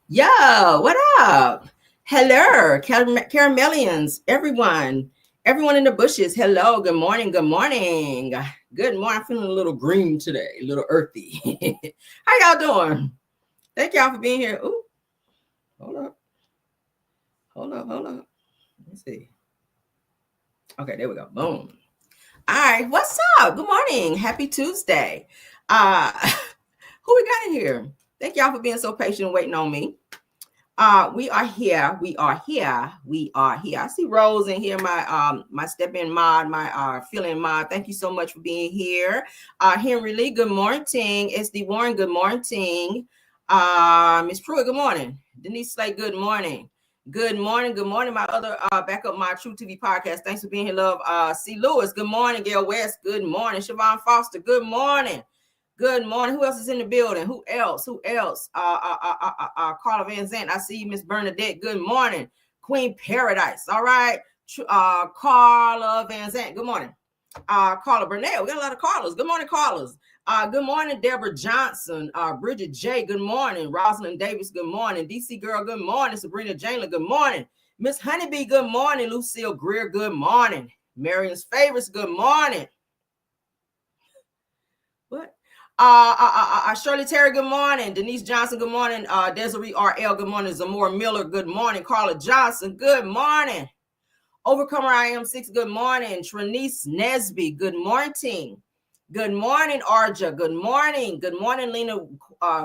Yo, what up? Hello, caramelians, everyone in the bushes. Hello, good morning, good morning. Good morning. I'm feeling a little green today, a little earthy. How y'all doing? Thank y'all for being here. Ooh, hold up. Let me see. Okay, there we go. Boom. All right, what's up? Good morning. Happy Tuesday. Who we got in here? Thank y'all for being so patient and waiting on me. We are here. I see Rose in here, my step-in mod, my fill-in mod. Thank you so much for being here. Henry Lee, good morning. SD Warren, good morning. Miss Pruitt, good morning. Denise Slay, good morning. Good morning. My other backup, my True TV podcast. Thanks for being here, love. C. Lewis, good morning. Gail West, good morning. Siobhan Foster, good morning. Good morning. Who else is in the building? Who else? Carla Van Zandt. I see you, Miss Bernadette. Good morning. Queen Paradise. All right. Carla Van Zandt. Good morning. Carla Burnell. We got a lot of Carlas. Good morning, Carlas. Good morning, Deborah Johnson. Bridget J. Good morning. Rosalind Davis. Good morning. DC Girl. Good morning. Sabrina Jangler. Good morning. Miss Honeybee. Good morning. Lucille Greer. Good morning. Marion's Favorites. Good morning. What? Shirley Terry, good morning. Denise Johnson, good morning. Desiree RL, good morning. Zamora Miller, good morning. Carla Johnson, good morning. Overcomer I Am 6, good morning. Trinice Nesby, good morning. Good morning, Arja, good morning. Good morning, Lena,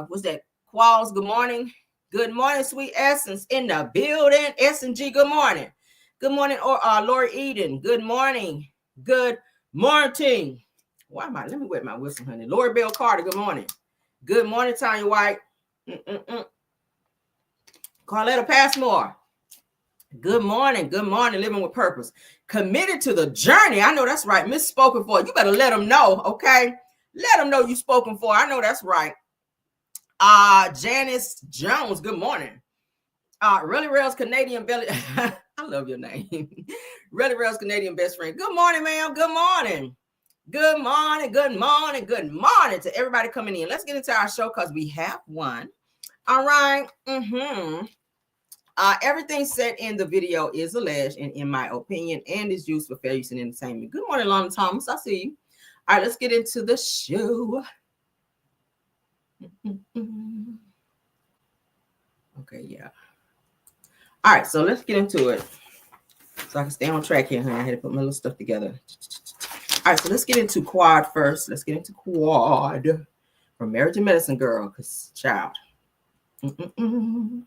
what's that? Qualls, good morning. Good morning, Sweet Essence in the building. S&G, good morning. Good morning, Lori Eden, good morning. Good morning. Why am I? Let me wet my whistle, honey. Lori Bell Carter, good morning. Good morning, Tanya White. Carletta Passmore. Good morning. Living with purpose. Committed to the journey. I know that's right. Miss Spoken For. You better let them know, okay? Let them know you spoken for. I know that's right. Janice Jones, good morning. Really Rails Canadian Belly. I love your name. Really Rails Canadian best friend. Good morning, ma'am. Good morning. Good morning to everybody coming in. Let's get into our show because we have one. All right. Everything said in the video is alleged and in my opinion and is used for fair use and entertainment. Good morning, Lana Thomas. I see you. All right, let's get into the show. Okay, yeah. All right, so let's get into it. So I can stay on track here, honey. I had to put my little stuff together. All right, so let's get into quad first. Let's get into quad from Marriage to Medicine Girl, because child. All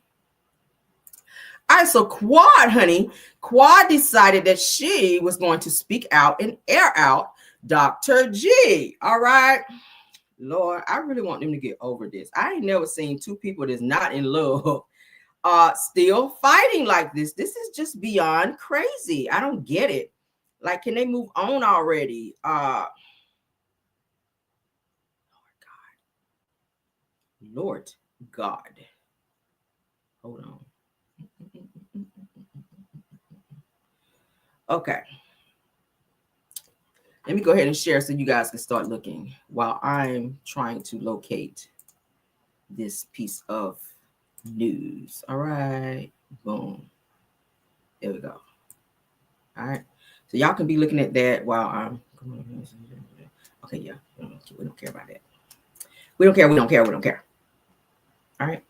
right, so quad, honey. Quad decided that she was going to speak out and air out Dr. G. All right. Lord, I really want them to get over this. I ain't never seen two people that's not in love still fighting like this. This is just beyond crazy. I don't get it. Like, can they move on already? Lord God. Hold on. Okay. Let me go ahead and share so you guys can start looking while I'm trying to locate this piece of news. All right. Boom. There we go. All right. So y'all can be looking at that while I'm. Okay, yeah. We don't care about that. We don't care. All right.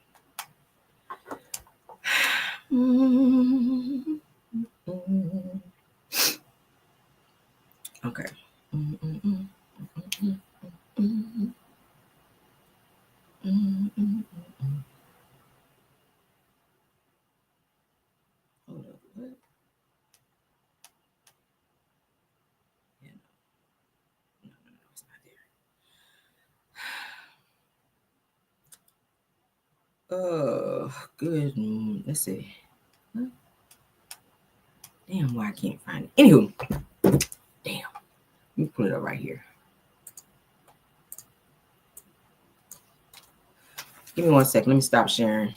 Okay. Hold up. What? Yeah, no, it's not there. Oh, good. Let's see. What? Damn, why I can't find it. Anywho, damn. Let me pull it up right here. Give me 1 second. Let me stop sharing.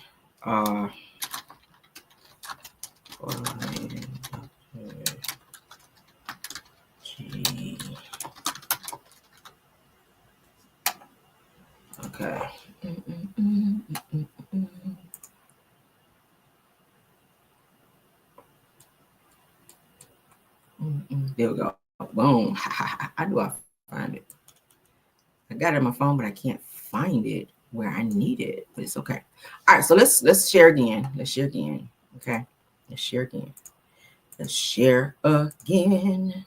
Okay. There we go. Boom. How do I find it? I got it on my phone, but I can't find it where I need it. But it's okay. All right. So let's share again. Let's share again. Okay. Let's share again. Let's share again.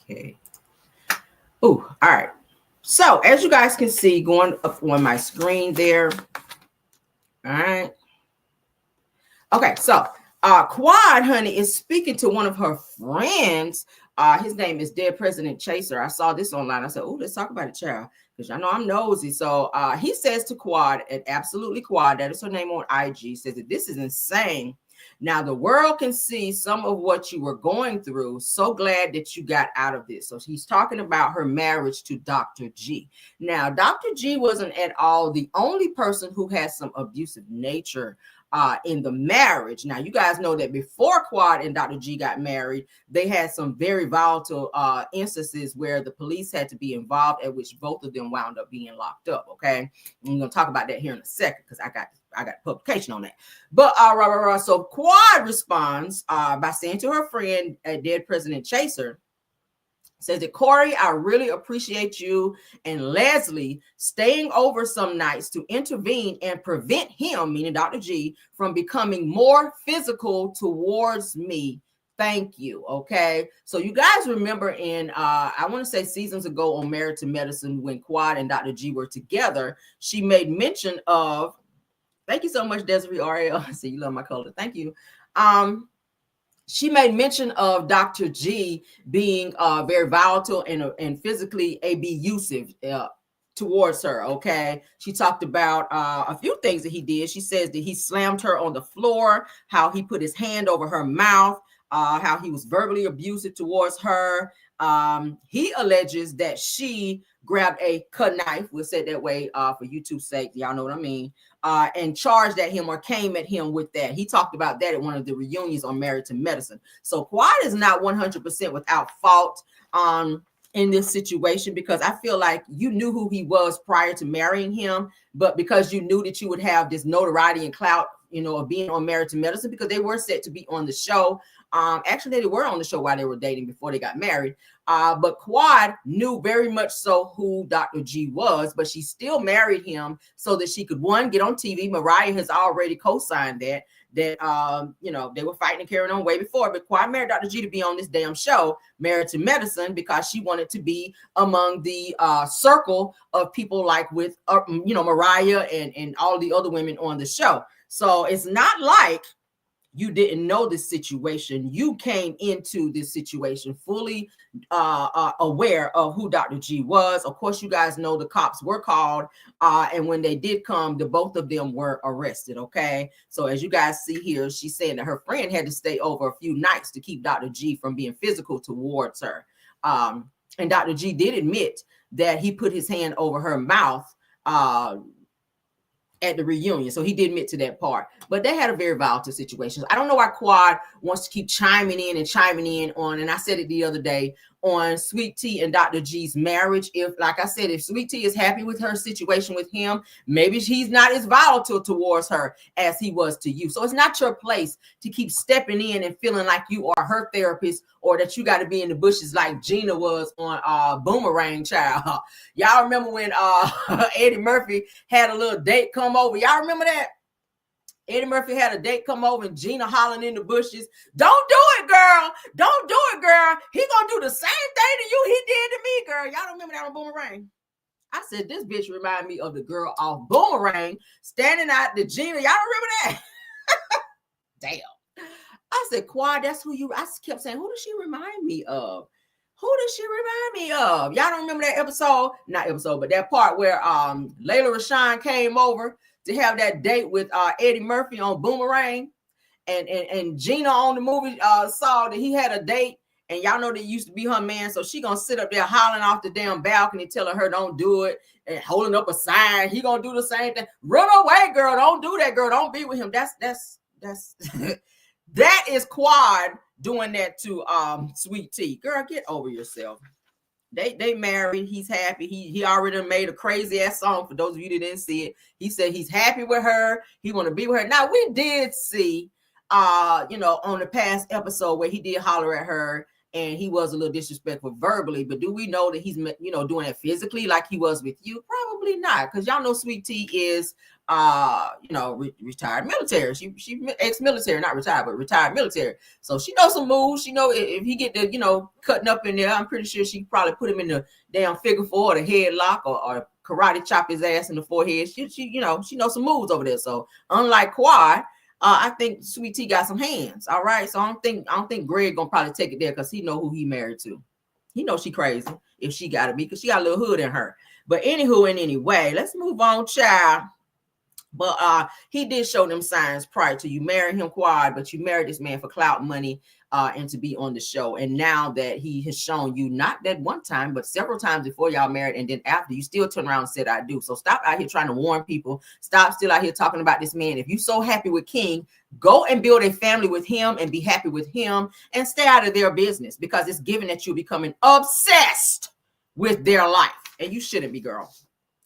Okay. Oh, all right. So as you guys can see, going up on my screen there. All right. Okay, so Quad, honey, is speaking to one of her friends. His name is Dead President Chaser. I saw this online. I said, oh, let's talk about it, child, because I know I'm nosy. So he says to Quad, and absolutely Quad, that is her name on IG, says that this is insane. Now the world can see some of what you were going through. So glad that you got out of this. So he's talking about her marriage to Dr. G. Now, Dr. G wasn't at all the only person who has some abusive nature in the marriage. Now, you guys know that before Quad and Dr. G got married, they had some very volatile instances where the police had to be involved, at which both of them wound up being locked up. Okay, I'm going to talk about that here in a second because I got publication on that. But so Quad responds by saying to her friend, Dead President Chaser, says that Corey, I really appreciate you and Leslie staying over some nights to intervene and prevent him, meaning Dr. G, from becoming more physical towards me. Thank you. Okay. So you guys remember in, I want to say seasons ago on Married to Medicine, when Quad and Dr. G were together, she made mention of, thank you so much, Desiree RL. I see you love my color. Thank you. She made mention of Dr. G being very volatile and physically abusive towards her. Okay. She talked about a few things that he did. She says that he slammed her on the floor, how he put his hand over her mouth, how he was verbally abusive towards her. He alleges that she grabbed a cut knife, we'll say it that way for YouTube's sake, y'all know what I mean, and charged at him or came at him with that. He talked about that at one of the reunions on Married to Medicine. So Quad is not 100% without fault in this situation, because I feel like you knew who he was prior to marrying him, but because you knew that you would have this notoriety and clout, you know, of being on Married to Medicine, because they were set to be on the show. Actually, they were on the show while they were dating before they got married. But Quad knew very much so who Dr. G was, but she still married him so that she could, one, get on TV. Mariah has already co-signed that you know, they were fighting and carrying on way before, but Quad married Dr. G to be on this damn show, Married to Medicine, because she wanted to be among the circle of people like with, you know, Mariah and all the other women on the show. So it's not like you didn't know this situation. You came into this situation fully aware of who Dr. G was. Of course, you guys know the cops were called, and when they did come, the both of them were arrested. Okay, so as you guys see here, she's saying that her friend had to stay over a few nights to keep Dr. G from being physical towards her. And Dr. G did admit that he put his hand over her mouth at the reunion. So he did admit to that part, but they had a very volatile situation. I don't know why Quad wants to keep chiming in on, and I said it the other day, on Sweet Tea and Dr. G's marriage. If, like I said, if Sweet Tea is happy with her situation with him, maybe he's not as volatile towards her as he was to you. So it's not your place to keep stepping in and feeling like you are her therapist, or that you got to be in the bushes like Gina was on Boomerang, child. Y'all remember when Eddie Murphy had a little date come over? Y'all remember that? Eddie Murphy had a date come over and Gina hollering in the bushes, "Don't do it, girl. Don't do it, girl. He gonna do the same thing to you he did to me, girl." Y'all remember that on Boomerang? I said, this bitch remind me of the girl off Boomerang standing out to Gina. Y'all remember that? Damn. I said, Quad, that's who you, I kept saying, who does she remind me of? Who does she remind me of? Y'all don't remember that episode? Not episode, but that part where Layla Rashawn came over to have that date with Eddie Murphy on Boomerang, and Gina on the movie saw that he had a date, and y'all know that used to be her man, so she gonna sit up there hollering off the damn balcony, telling her don't do it, and holding up a sign. He gonna do the same thing. Run away, girl. Don't do that, girl. Don't be with him. That's that is Quad doing that to Sweet Tea. Girl, get over yourself. They married. He's happy. He already made a crazy ass song. For those of you that didn't see it, he said he's happy with her. He want to be with her. Now we did see, on the past episode where he did holler at her and he was a little disrespectful verbally. But do we know that he's doing it physically like he was with you? Probably not, because y'all know Sweet Tea is retired military. She ex-military, not retired, but retired military. So she knows some moves. She know if he get the cutting up in there, I'm pretty sure she probably put him in the damn figure four or the headlock or karate chop his ass in the forehead. She knows some moves over there. So unlike Quad, I think Sweet Tea got some hands. All right. So I don't think Greg gonna probably take it there because he know who he married to. He knows she crazy if she gotta be, because she got a little hood in her. But anywho, in any way, let's move on, child. But he did show them signs prior to you marrying him, Quad, but you married this man for clout, money, and to be on the show. And now that he has shown you, not that one time, but several times before y'all married, and then after, you still turn around and said, I do. So stop out here trying to warn people. Stop still out here talking about this man. If you're so happy with King, go and build a family with him and be happy with him and stay out of their business, because it's given that you're becoming obsessed with their life. And you shouldn't be, girl.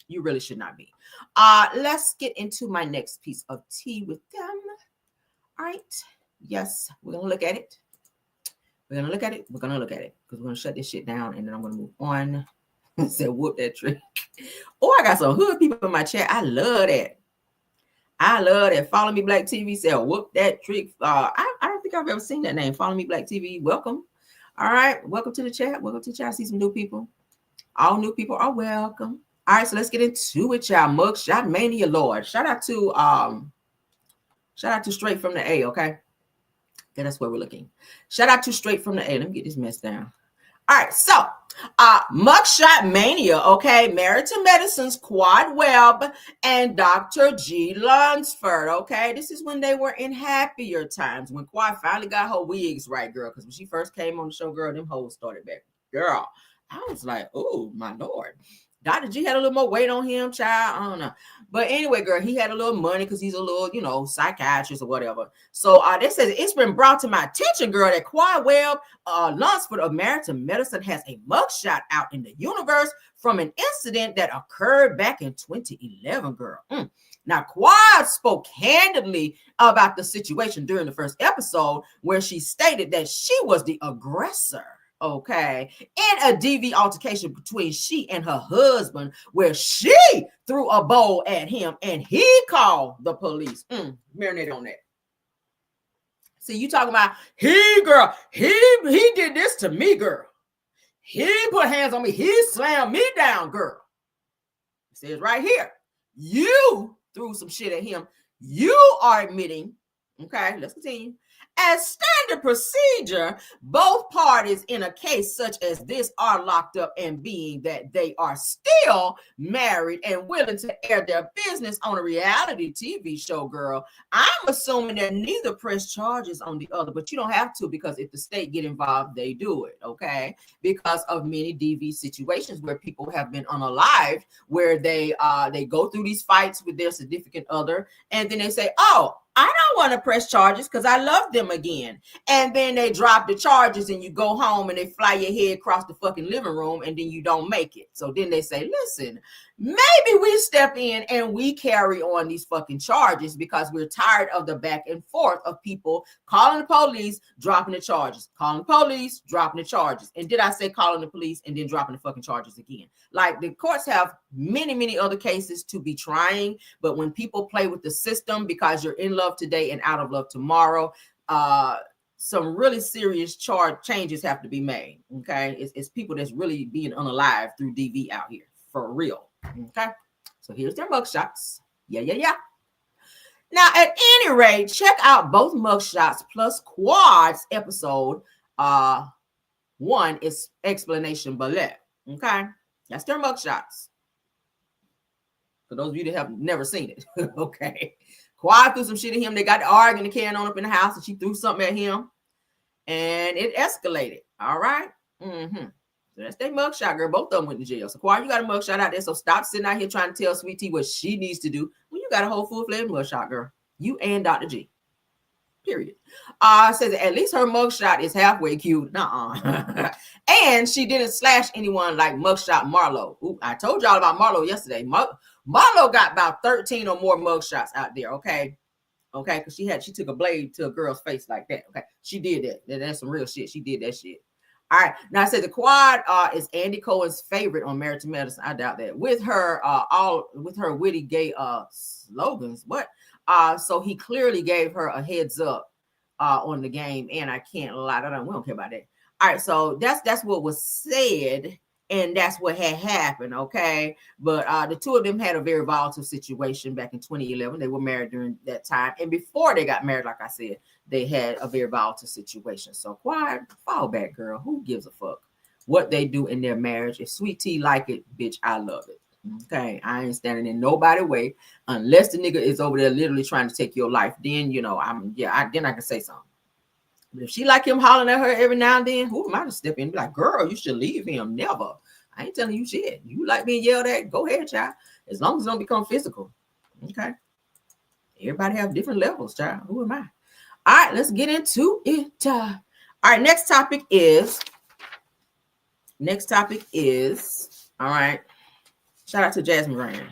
You really should not be. Let's get into my next piece of tea with them. All right. Yes, we're going to look at it. We're going to look at it. We're going to look at it because we're going to shut this shit down and then I'm going to move on. Said, whoop that trick. Oh, I got some hood people in my chat. I love that. I love that. Follow Me Black TV said, whoop that trick. I don't think I've ever seen that name. Follow Me Black TV. Welcome. All right. Welcome to the chat. Welcome to the chat. I see some new people. All new people are welcome. All right, so let's get into it, y'all. Mugshot Mania, Lord. Shout out to Straight from the A, okay? Okay, that's where we're looking. Shout out to Straight from the A. Let me get this mess down. All right, so Mugshot Mania, okay? Married to Medicine's Quad Webb and Dr. G. Lunsford, okay? This is when they were in happier times, when Quad finally got her wigs right, girl, because when she first came on the show, girl, them hoes started back. Girl, I was like, oh, my Lord. Dr. G had a little more weight on him, child. I don't know. But anyway, girl, he had a little money because he's a little, psychiatrist or whatever. So they said it's been brought to my attention, girl, that Quad Webb Lunsford of Married to Medicine has a mugshot out in the universe from an incident that occurred back in 2011, girl. Now, Quad spoke candidly about the situation during the first episode where she stated that she was the aggressor. Okay, in a DV altercation between she and her husband, where she threw a bowl at him and he called the police. Marinate on that. See, you talking about he did this to me, girl. He put hands on me. He slammed me down, girl. It says right here, you threw some shit at him. You are admitting. Okay, let's continue. As standard procedure, both parties in a case such as this are locked up, and being that they are still married and willing to air their business on a reality TV show, girl, I'm assuming that neither press charges on the other, but you don't have to, because if the state get involved, they do it, okay? Because of many DV situations where people have been unalived, where they go through these fights with their significant other, and then they say, oh, I don't want to press charges because I love them again. And then they drop the charges and you go home and they fly your head across the fucking living room and then you don't make it. So then they say, listen, maybe we step in and we carry on these fucking charges because we're tired of the back and forth of people calling the police, dropping the charges, calling the police, dropping the charges. And did I say calling the police and then dropping the fucking charges again? Like, the courts have many, many other cases to be trying. But when people play with the system because you're in love today and out of love tomorrow, some really serious charge changes have to be made. Okay, it's people that's really being unalive through DV out here for real. Okay, so here's their mugshots. Yeah. Now, at any rate, check out both mugshots plus Quad's episode 1 is explanation below. Okay, that's their mugshots. For those of you that have never seen it, okay. Quad threw some shit at him. They got to arguing, the can on up in the house, and she threw something at him, and it escalated. All right. So that's their mugshot, girl. Both of them went to jail. So Quad, you got a mugshot out there. So stop sitting out here trying to tell Sweet Tea what she needs to do when you got a whole full-fledged mugshot, girl. You and Dr. G. Period. Says at least her mugshot is halfway cute. Nuh-uh. And she didn't slash anyone like mugshot Marlo. Ooh, I told y'all about Marlo yesterday. Marlo got about 13 or more mugshots out there. Okay, because she took a blade to a girl's face like that. Okay, she did that. That's some real shit. She did that shit. All right. Now I said the quad is Andy Cohen's favorite on Married to Medicine. I doubt that. With her witty gay slogans. What? So he clearly gave her a heads up on the game, and I can't lie. We don't care about that. All right, so that's what was said, and that's what had happened. Okay, but the two of them had a very volatile situation back in 2011. They were married during that time, and before they got married, like I said, they had a very volatile situation. So quiet, fall back, girl. Who gives a fuck what they do in their marriage? If Sweet Tea like it, bitch, I love it. Okay, I ain't standing in nobody's way unless the nigga is over there literally trying to take your life. Then then I can say something. But if she like him hollering at her every now and then, who am I to step in and be like, girl, you should leave him? Never. I ain't telling you shit. You like being yelled at? Go ahead, child. As long as it don't become physical. Okay. Everybody have different levels, child. Who am I? All right, let's get into it. All right, next topic is. All right. Shout out to Jasmine Rand.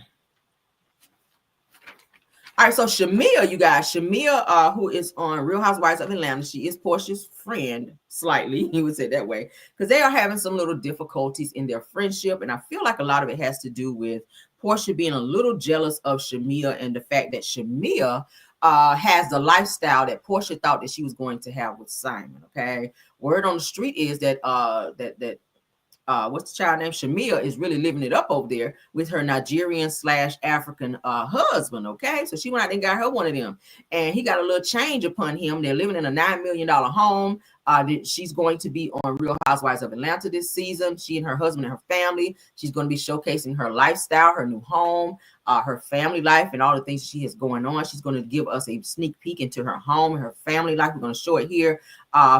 All right, so Shamea, you guys. Shamea, who is on Real Housewives of Atlanta, she is Portia's friend, slightly, he would say that way, because they are having some little difficulties in their friendship, and I feel like a lot of it has to do with Portia being a little jealous of Shamea and the fact that Shamea has the lifestyle that Portia thought that she was going to have with Simon. Okay, word on the street is that what's the child name? Shamea is really living it up over there with her Nigerian/African husband. Okay, so she went out and got her one of them, and he got a little change upon him. They're living in a $9 million home. She's going to be on Real Housewives of Atlanta this season. She and her husband and her family. She's going to be showcasing her lifestyle, her new home, her family life, and all the things she has going on. She's going to give us a sneak peek into her home and her family life. We're going to show it here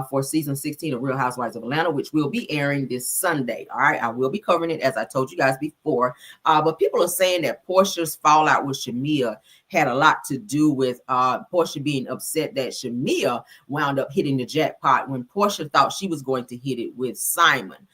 for season 16 of Real Housewives of Atlanta, which will be airing this Sunday. All right, I will be covering it as I told you guys before. But people are saying that Portia's fallout with Shamea had a lot to do with Portia being upset that Shamea wound up hitting the jackpot when Portia thought she was going to hit it with Simon.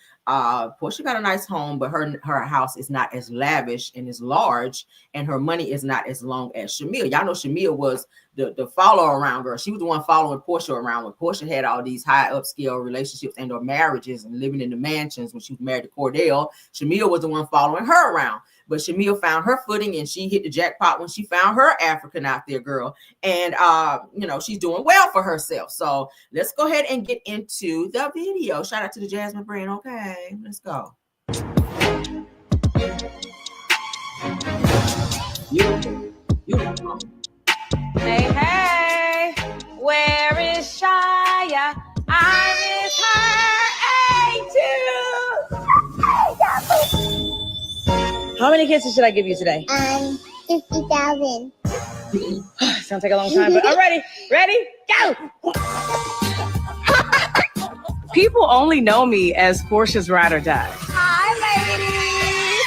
Portia got a nice home, but her house is not as lavish and as large, and her money is not as long as Shamea. Y'all know Shamea was the follower around girl. She was the one following Portia around when Portia had all these high upscale relationships and or marriages and living in the mansions when she was married to Cordell. Shamea was the one following her around. But Shamea found her footing and she hit the jackpot when she found her African out there, girl. And, she's doing well for herself. So let's go ahead and get into the video. Shout out to the Jasmine brand. Okay, let's go. Beautiful. Hey, where is Shia? I miss her. How many kisses should I give you today? 50,000. It's gonna take a long time, but I'm ready. Ready? Go! People only know me as Portia's ride or die. Hi, ladies.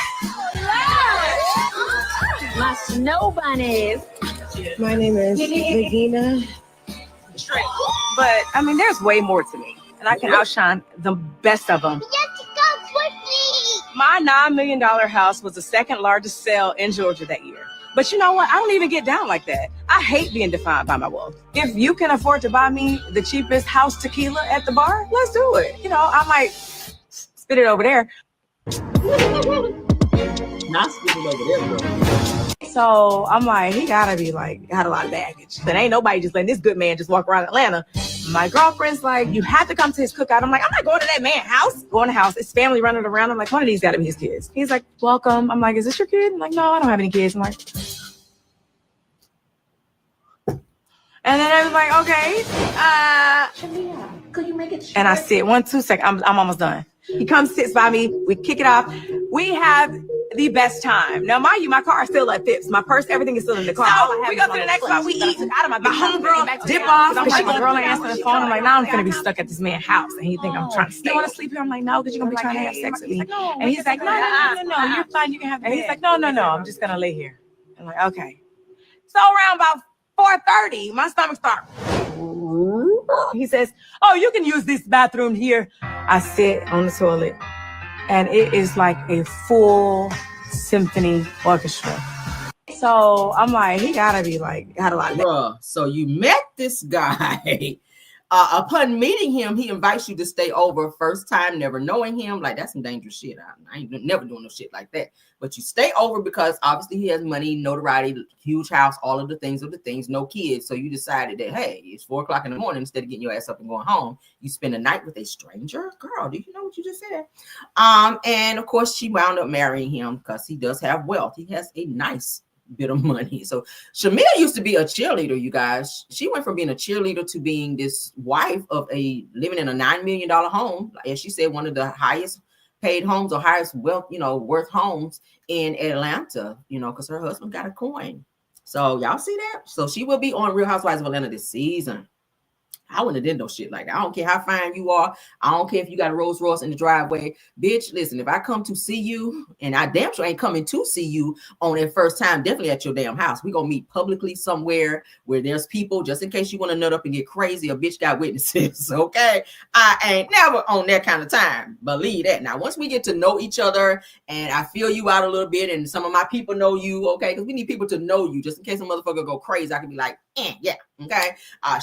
My snow bunnies. My name is Regina. But I mean, there's way more to me, and I can outshine the best of them. You have to go quickly. My $9 million house was the second largest sale in Georgia that year. But you know what? I don't even get down like that. I hate being defined by my wealth. If you can afford to buy me the cheapest house tequila at the bar, let's do it. I might spit it over there. Not speaking over there, bro. So I'm like, he gotta be like, got a lot of baggage. But ain't nobody just letting this good man just walk around Atlanta. My girlfriend's like, you have to come to his cookout. I'm like, I'm not going to that man's house. Going to the house, his family running around. I'm like, one of these gotta be his kids. He's like, welcome. I'm like, is this your kid? I'm like, no, I don't have any kids. I'm like, and then I was like, okay. Shamea, could you make it short? And I sit 2 seconds. I'm almost done. He comes, sits by me. We kick it off. We have the best time. Now, mind you, my car is still at Phipps. My purse, everything is still in the car. So we go to the next spot. We eat. Out of my homegirl dip off. I'm like, my girl ain't answering the phone. I'm like, now I'm gonna be stuck at this man's house, and he think I'm trying to stay. You want to sleep here? I'm like, no, because you're gonna be trying to have sex with me. And he's like, no, you're fine. You can have. And he's like, no, I'm just gonna lay here. I'm like, okay. So around about 4:30, my stomach starts He says, "Oh, you can use this bathroom here." I sit on the toilet, and it is like a full symphony orchestra. So I'm like, he gotta be like, got a lot of that. Bruh, so you met this guy. Upon meeting him, he invites you to stay over. First time, never knowing him. Like, that's some dangerous shit. I ain't never doing no shit like that. But you stay over because obviously he has money, notoriety, huge house, all of the things, no kids. So you decided that, hey, it's 4 o'clock in the morning. Instead of getting your ass up and going home, you spend a night with a stranger. Girl, do you know what you just said? And of course, she wound up marrying him because he does have wealth. He has a nice bit of money. So Shamea used to be a cheerleader, you guys. She went from being a cheerleader to being this wife of a living in a $9 million home. As she said, one of the highest paid homes or highest wealth, worth homes in Atlanta, because her husband got a Cohen. So y'all see that? So she will be on Real Housewives of Atlanta this season. I wouldn't have done no shit like that. I don't care how fine you are. I don't care if you got a Rolls Royce in the driveway. Bitch, listen, if I come to see you, and I damn sure ain't coming to see you on that first time, definitely at your damn house. We're going to meet publicly somewhere where there's people, just in case you want to nut up and get crazy. A bitch got witnesses, okay? I ain't never on that kind of time. Believe that. Now, once we get to know each other and I feel you out a little bit and some of my people know you, okay? Because we need people to know you just in case a motherfucker go crazy. I can be like, yeah, okay?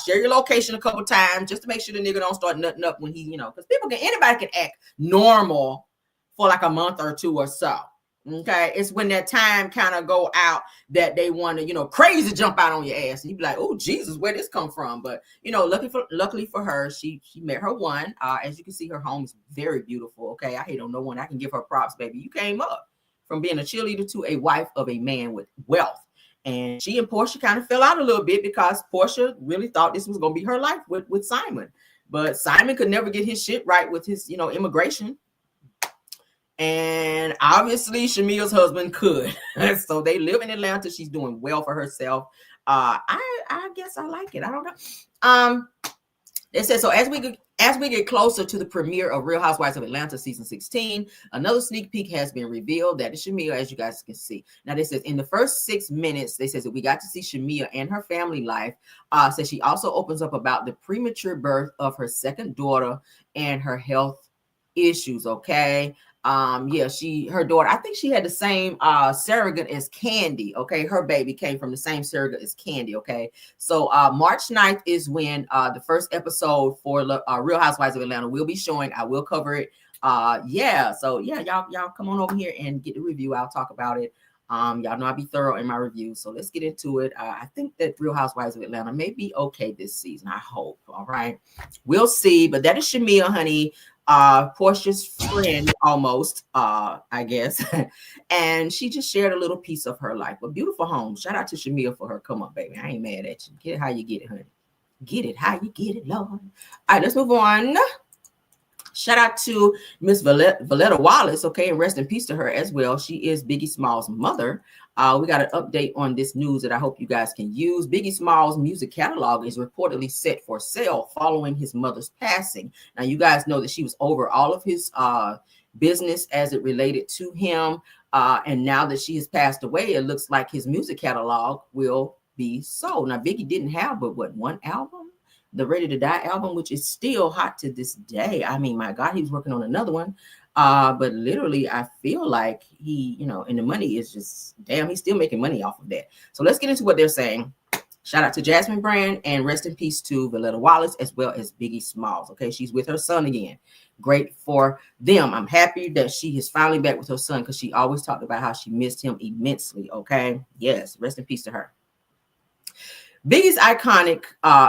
Share your location a couple times just to make sure the nigga don't start nutting up when he, because anybody can act normal for like a month or two or so. Okay, it's when that time kind of go out that they want to, crazy jump out on your ass, and you be like, "Oh Jesus, where this come from?" But luckily for her, she met her one. As you can see, her home is very beautiful. Okay, I hate on no one. I can give her props, baby. You came up from being a cheerleader to a wife of a man with wealth. And she and Portia kind of fell out a little bit because Portia really thought this was going to be her life with Simon. But Simon could never get his shit right with his, immigration. And obviously Shamea's husband could. So they live in Atlanta. She's doing well for herself. I guess I like it. I don't know. It says, so as we get closer to the premiere of Real Housewives of Atlanta season 16, another sneak peek has been revealed. That is Shamea, as you guys can see. Now, this says in the first 6 minutes, they says that we got to see Shamea and her family life. Says she also opens up about the premature birth of her second daughter and her health issues. Okay. Her daughter, I think she had the same surrogate as Candy. Okay, her baby came from the same surrogate as Candy. Okay, so March 9th is when the first episode for Real Housewives of Atlanta will be showing. I will cover it. Y'all come on over here and get the review. I'll talk about it. Y'all know I'll be thorough in my review, so let's get into it. I think that Real Housewives of Atlanta may be okay this season. I hope. All right, we'll see. But that is Shamea, honey. Portia's friend almost, I guess. And she just shared a little piece of her life. A beautiful home. Shout out to Shamea for her. Come on, baby. I ain't mad at you. Get it how you get it, honey. Get it how you get it, Lord. All right, let's move on. Shout out to Miss Valletta Wallace, okay, and rest in peace to her as well. She is Biggie Smalls' mother. We got an update on this news that I hope you guys can use. Biggie Smalls' music catalog is reportedly set for sale following his mother's passing. Now, you guys know that she was over all of his business as it related to him. And now that she has passed away, it looks like his music catalog will be sold. Now, Biggie didn't have but one album? The Ready to Die album, which is still hot to this day. I mean, my God, he was working on another one. But literally, I feel like he, and the money is just, damn, he's still making money off of that. So let's get into what they're saying. Shout out to Jasmine Brand and rest in peace to Valletta Wallace as well as Biggie Smalls. Okay, she's with her son again. Great for them. I'm happy that she is finally back with her son because she always talked about how she missed him immensely. Okay, yes, rest in peace to her. Biggie's iconic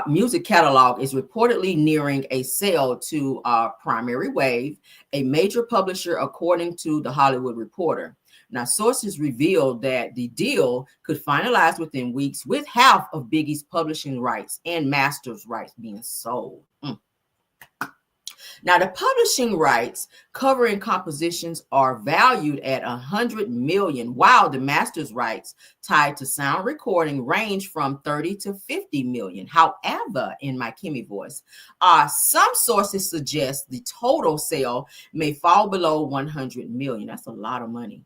music catalog is reportedly nearing a sale to Primary Wave, a major publisher, according to The Hollywood Reporter. Now, sources revealed that the deal could finalize within weeks, with half of Biggie's publishing rights and master's rights being sold. Now, the publishing rights covering compositions are valued at $100 million, while the master's rights tied to sound recording range from 30 to 50 million. However, in my Kimmy voice, some sources suggest the total sale may fall below 100 million. That's a lot of money.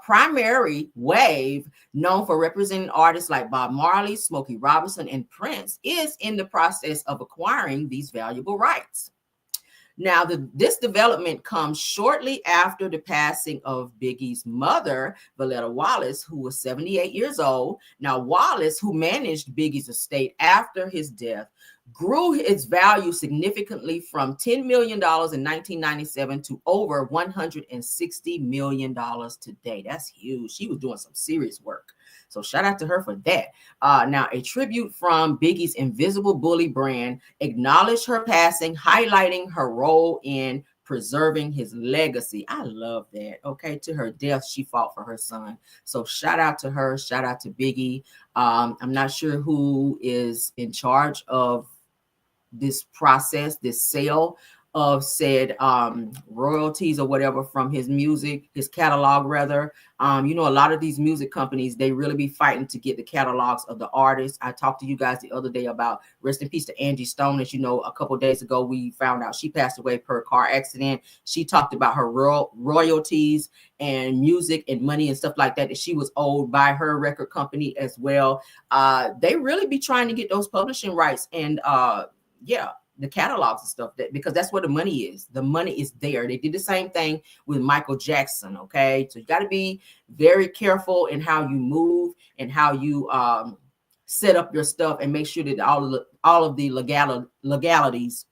Primary Wave, known for representing artists like Bob Marley, Smokey Robinson, and Prince, is in the process of acquiring these valuable rights. Now, this development comes shortly after the passing of Biggie's mother, Valletta Wallace, who was 78 years old. Now, Wallace, who managed Biggie's estate after his death, grew its value significantly from $10 million in 1997 to over $160 million today. That's huge. She was doing some serious work. So shout out to her for that. Now, a tribute from Biggie's Invisible Bully brand acknowledged her passing, highlighting her role in preserving his legacy. I love that. Okay, to her death, she fought for her son. So shout out to her. Shout out to Biggie. I'm not sure who is in charge of this process, this sale of said royalties or whatever from his music, his catalog rather. You know, a lot of these music companies, they really be fighting to get the catalogs of the artists. I talked to you guys the other day about, rest in peace to Angie Stone. As you know, a couple of days ago, we found out she passed away per car accident. She talked about her royalties and music and money and stuff like that she was owed by her record company as well. They really be trying to get those publishing rights and the catalogs and stuff, because that's where the money is. The money is there. They did the same thing with Michael Jackson. Okay, so you got to be very careful in how you move and how you set up your stuff, and make sure that all of the legalities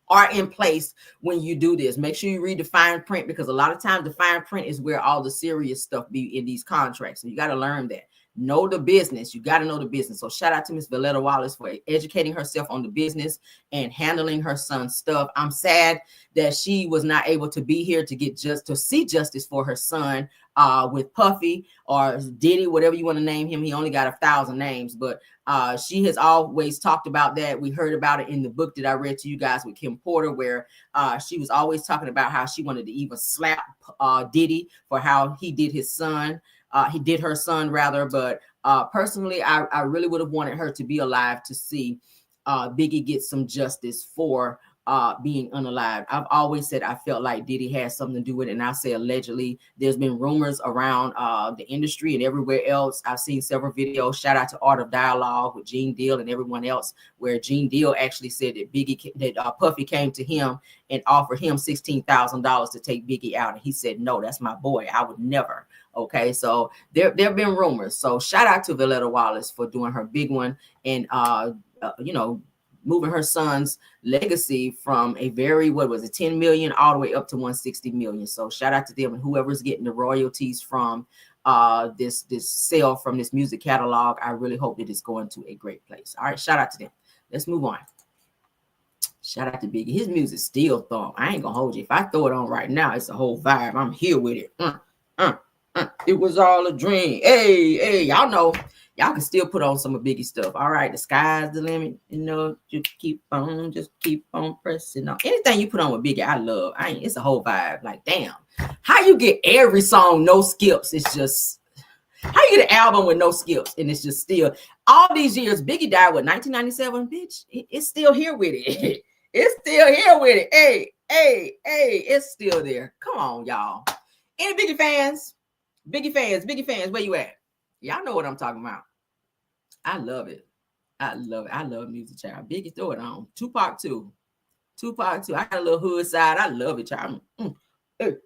are in place when you do this. Make sure you read the fine print, because a lot of times the fine print is where all the serious stuff be in these contracts. So you got to learn that. Know the business. You got to know the business. So shout out to Miss Valletta Wallace for educating herself on the business and handling her son's stuff. I'm sad that she was not able to be here to see justice for her son with Puffy or Diddy, whatever you want to name him. He only got 1,000 names, but she has always talked about that. We heard about it in the book that I read to you guys with Kim Porter, where she was always talking about how she wanted to even slap Diddy for how he did his son. He did her son rather, but personally, I really would have wanted her to be alive to see Biggie get some justice for being unalived. I've always said I felt like Diddy had something to do with it, and I say allegedly. There's been rumors around the industry and everywhere else. I've seen several videos. Shout out to Art of Dialogue with Gene Deal and everyone else, where Gene Deal actually said that Puffy came to him and offered him $16,000 to take Biggie out, and he said, "No, that's my boy. I would never." Okay, so there have been rumors. So shout out to Valletta Wallace for doing her big one and moving her son's legacy from a very, 10 million all the way up to 160 million. So shout out to them, and whoever's getting the royalties from this sale from this music catalog. I really hope that it's going to a great place. All right, shout out to them. Let's move on. Shout out to Biggie. His music still thump. I ain't gonna hold you. If I throw it on right now, it's a whole vibe. I'm here with it. It was all a dream. Hey, y'all know. Y'all can still put on some of Biggie stuff. All right, the sky's the limit. You know, just keep on pressing on. Anything you put on with Biggie, I love. It's a whole vibe. Like, damn, how you get every song no skips? It's just how you get an album with no skips, and it's just still all these years. Biggie died with 1997. Bitch, it's still here with it. It's still here with it. Hey, it's still there. Come on, y'all. Any Biggie fans? Biggie fans, where you at? Y'all know what I'm talking about. I love it. I love music, child. Biggie, throw it on. Tupac too. I got a little hood side. I love it, child. Hey,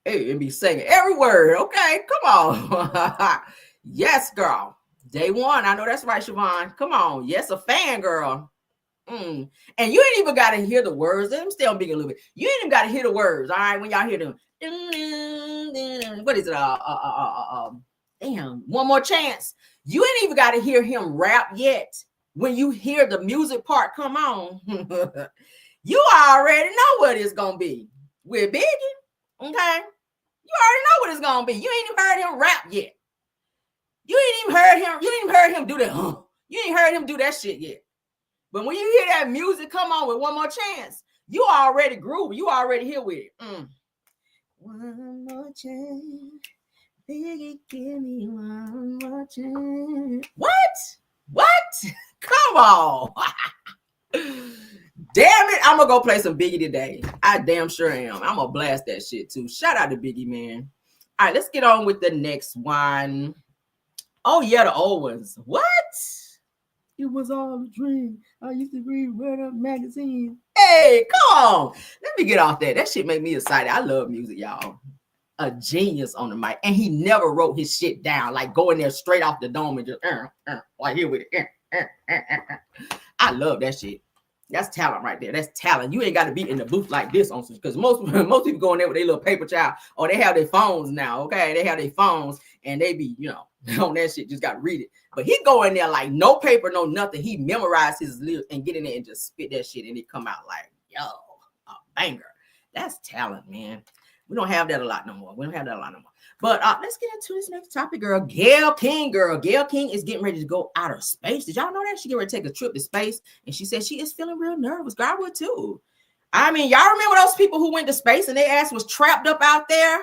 and be singing every word. Okay, come on. Yes, girl. Day one. I know that's right, Siobhan. Come on. Yes, a fan, girl. And you ain't even got to hear the words. Let me stay on Biggie a little bit. You ain't even got to hear the words. All right, when y'all hear them. What is it? Damn, one more chance. You ain't even got to hear him rap yet. When you hear the music part come on, you already know what it's gonna be with Biggie. Okay, you already know what it's gonna be. You ain't even heard him rap yet. You ain't even heard him do that. You ain't heard him do that shit yet. But when you hear that music come on with one more chance, You already grooving. You already here with it. One more chance. Biggie, give me one more chance. What? Come on. Damn it. I'm going to go play some Biggie today. I damn sure am. I'm going to blast that shit too. Shout out to Biggie, man. All right, let's get on with the next one. Oh, yeah, the old ones. What? It was all a dream. I used to read Red Up magazine. Hey, come on. Let me get off that. That shit make me excited. I love music, y'all. A genius on the mic. And he never wrote his shit down. Like going there straight off the dome and just like here with it. I love that shit. That's talent right there. That's talent. You ain't got to be in the booth like this on because most people go in there with their little paper child or they have their phones now. Okay, they have their phones and they be on that shit. Just got to read it. But he go in there like no paper, no nothing. He memorized his lyrics and get in there and just spit that shit and it come out like a banger. That's talent, man. We don't have that a lot no more. But let's get into this next topic, girl. Gayle King, girl. Gayle King is getting ready to go outer space. Did y'all know that? She getting ready to take a trip to space. And she said she is feeling real nervous. Girl, I would too. I mean, y'all remember those people who went to space and their ass was trapped up out there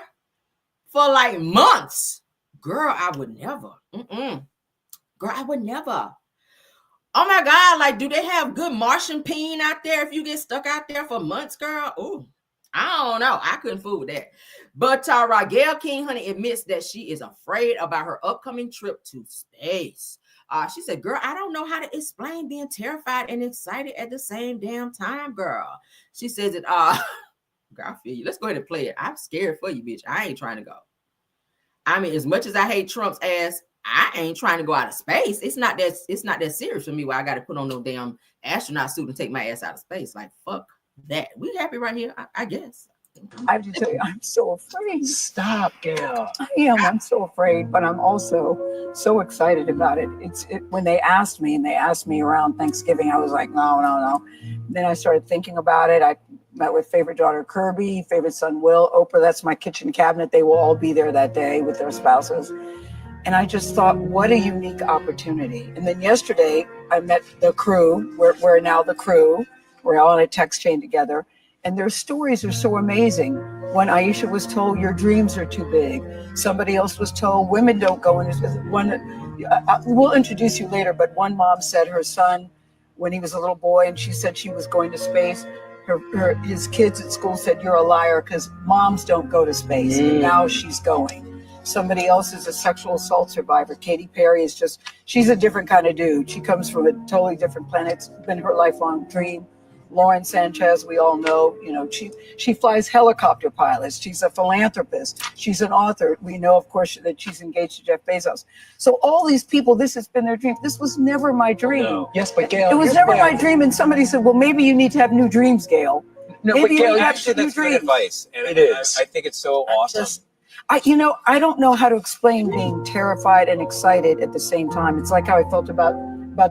for like months? Girl, I would never. Girl, I would never. Oh my God. Like, do they have good Martian peen out there if you get stuck out there for months, girl? Ooh. I don't know. I couldn't fool with that. But Gayle King, honey, admits that she is afraid about her upcoming trip to space. She said, girl, I don't know how to explain being terrified and excited at the same damn time, girl. She says that, girl, I feel you. Let's go ahead and play it. I'm scared for you, bitch. I ain't trying to go. I mean, as much as I hate Trump's ass, I ain't trying to go out of space. It's not that serious for me where I got to put on no damn astronaut suit and take my ass out of space. Like, fuck that. We happy right here, I guess. I have to tell you, I'm so afraid. Stop, Gayle. I am. I'm so afraid, but I'm also so excited about it. When they asked me around Thanksgiving, I was like, no. Then I started thinking about it. I met with favorite daughter Kirby, favorite son Will, Oprah. That's my kitchen cabinet. They will all be there that day with their spouses. And I just thought, what a unique opportunity. And then yesterday, I met the crew. We're now the crew. We're all in a text chain together. And their stories are so amazing. When Aisha was told, your dreams are too big. Somebody else was told, women don't go in. We'll introduce you later, but one mom said her son, when he was a little boy, and she said she was going to space, his kids at school said, you're a liar because moms don't go to space. And now she's going. Somebody else is a sexual assault survivor. Katy Perry she's a different kind of dude. She comes from a totally different planet. It's been her lifelong dream. Lauren Sanchez, we all know, she flies helicopter pilots. She's a philanthropist. She's an author. We know, of course, that she's engaged to Jeff Bezos. So all these people, this has been their dream. This was never my dream. No. Yes, but Gayle, it was never my dream. And somebody said, well, maybe you need to have new dreams, Gayle. No, maybe but Gayle, actually, that's good advice. And it is. I think it's so awesome. I don't know how to explain being terrified and excited at the same time. It's like how I felt about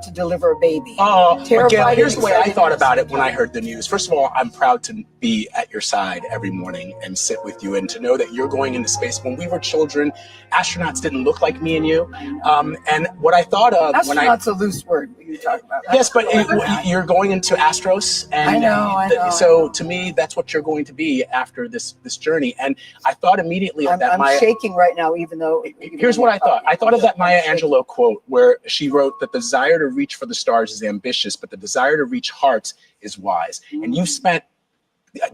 to deliver a baby. Oh, Gayle, here's the way I thought about it when I heard the news. First of all, I'm proud to be at your side every morning and sit with you, and to know that you're going into space. When we were children, astronauts didn't look like me and you. And what I thought of astronaut's a loose word you talk about. Yes, but you're going into Astros, and I know. So to me, that's what you're going to be after this journey. And I thought immediately of that. I'm shaking right now, even though. Here's what I thought. I thought of that Maya Angelou quote where she wrote that the desire to reach for the stars is ambitious, but the desire to reach hearts is wise. And you spent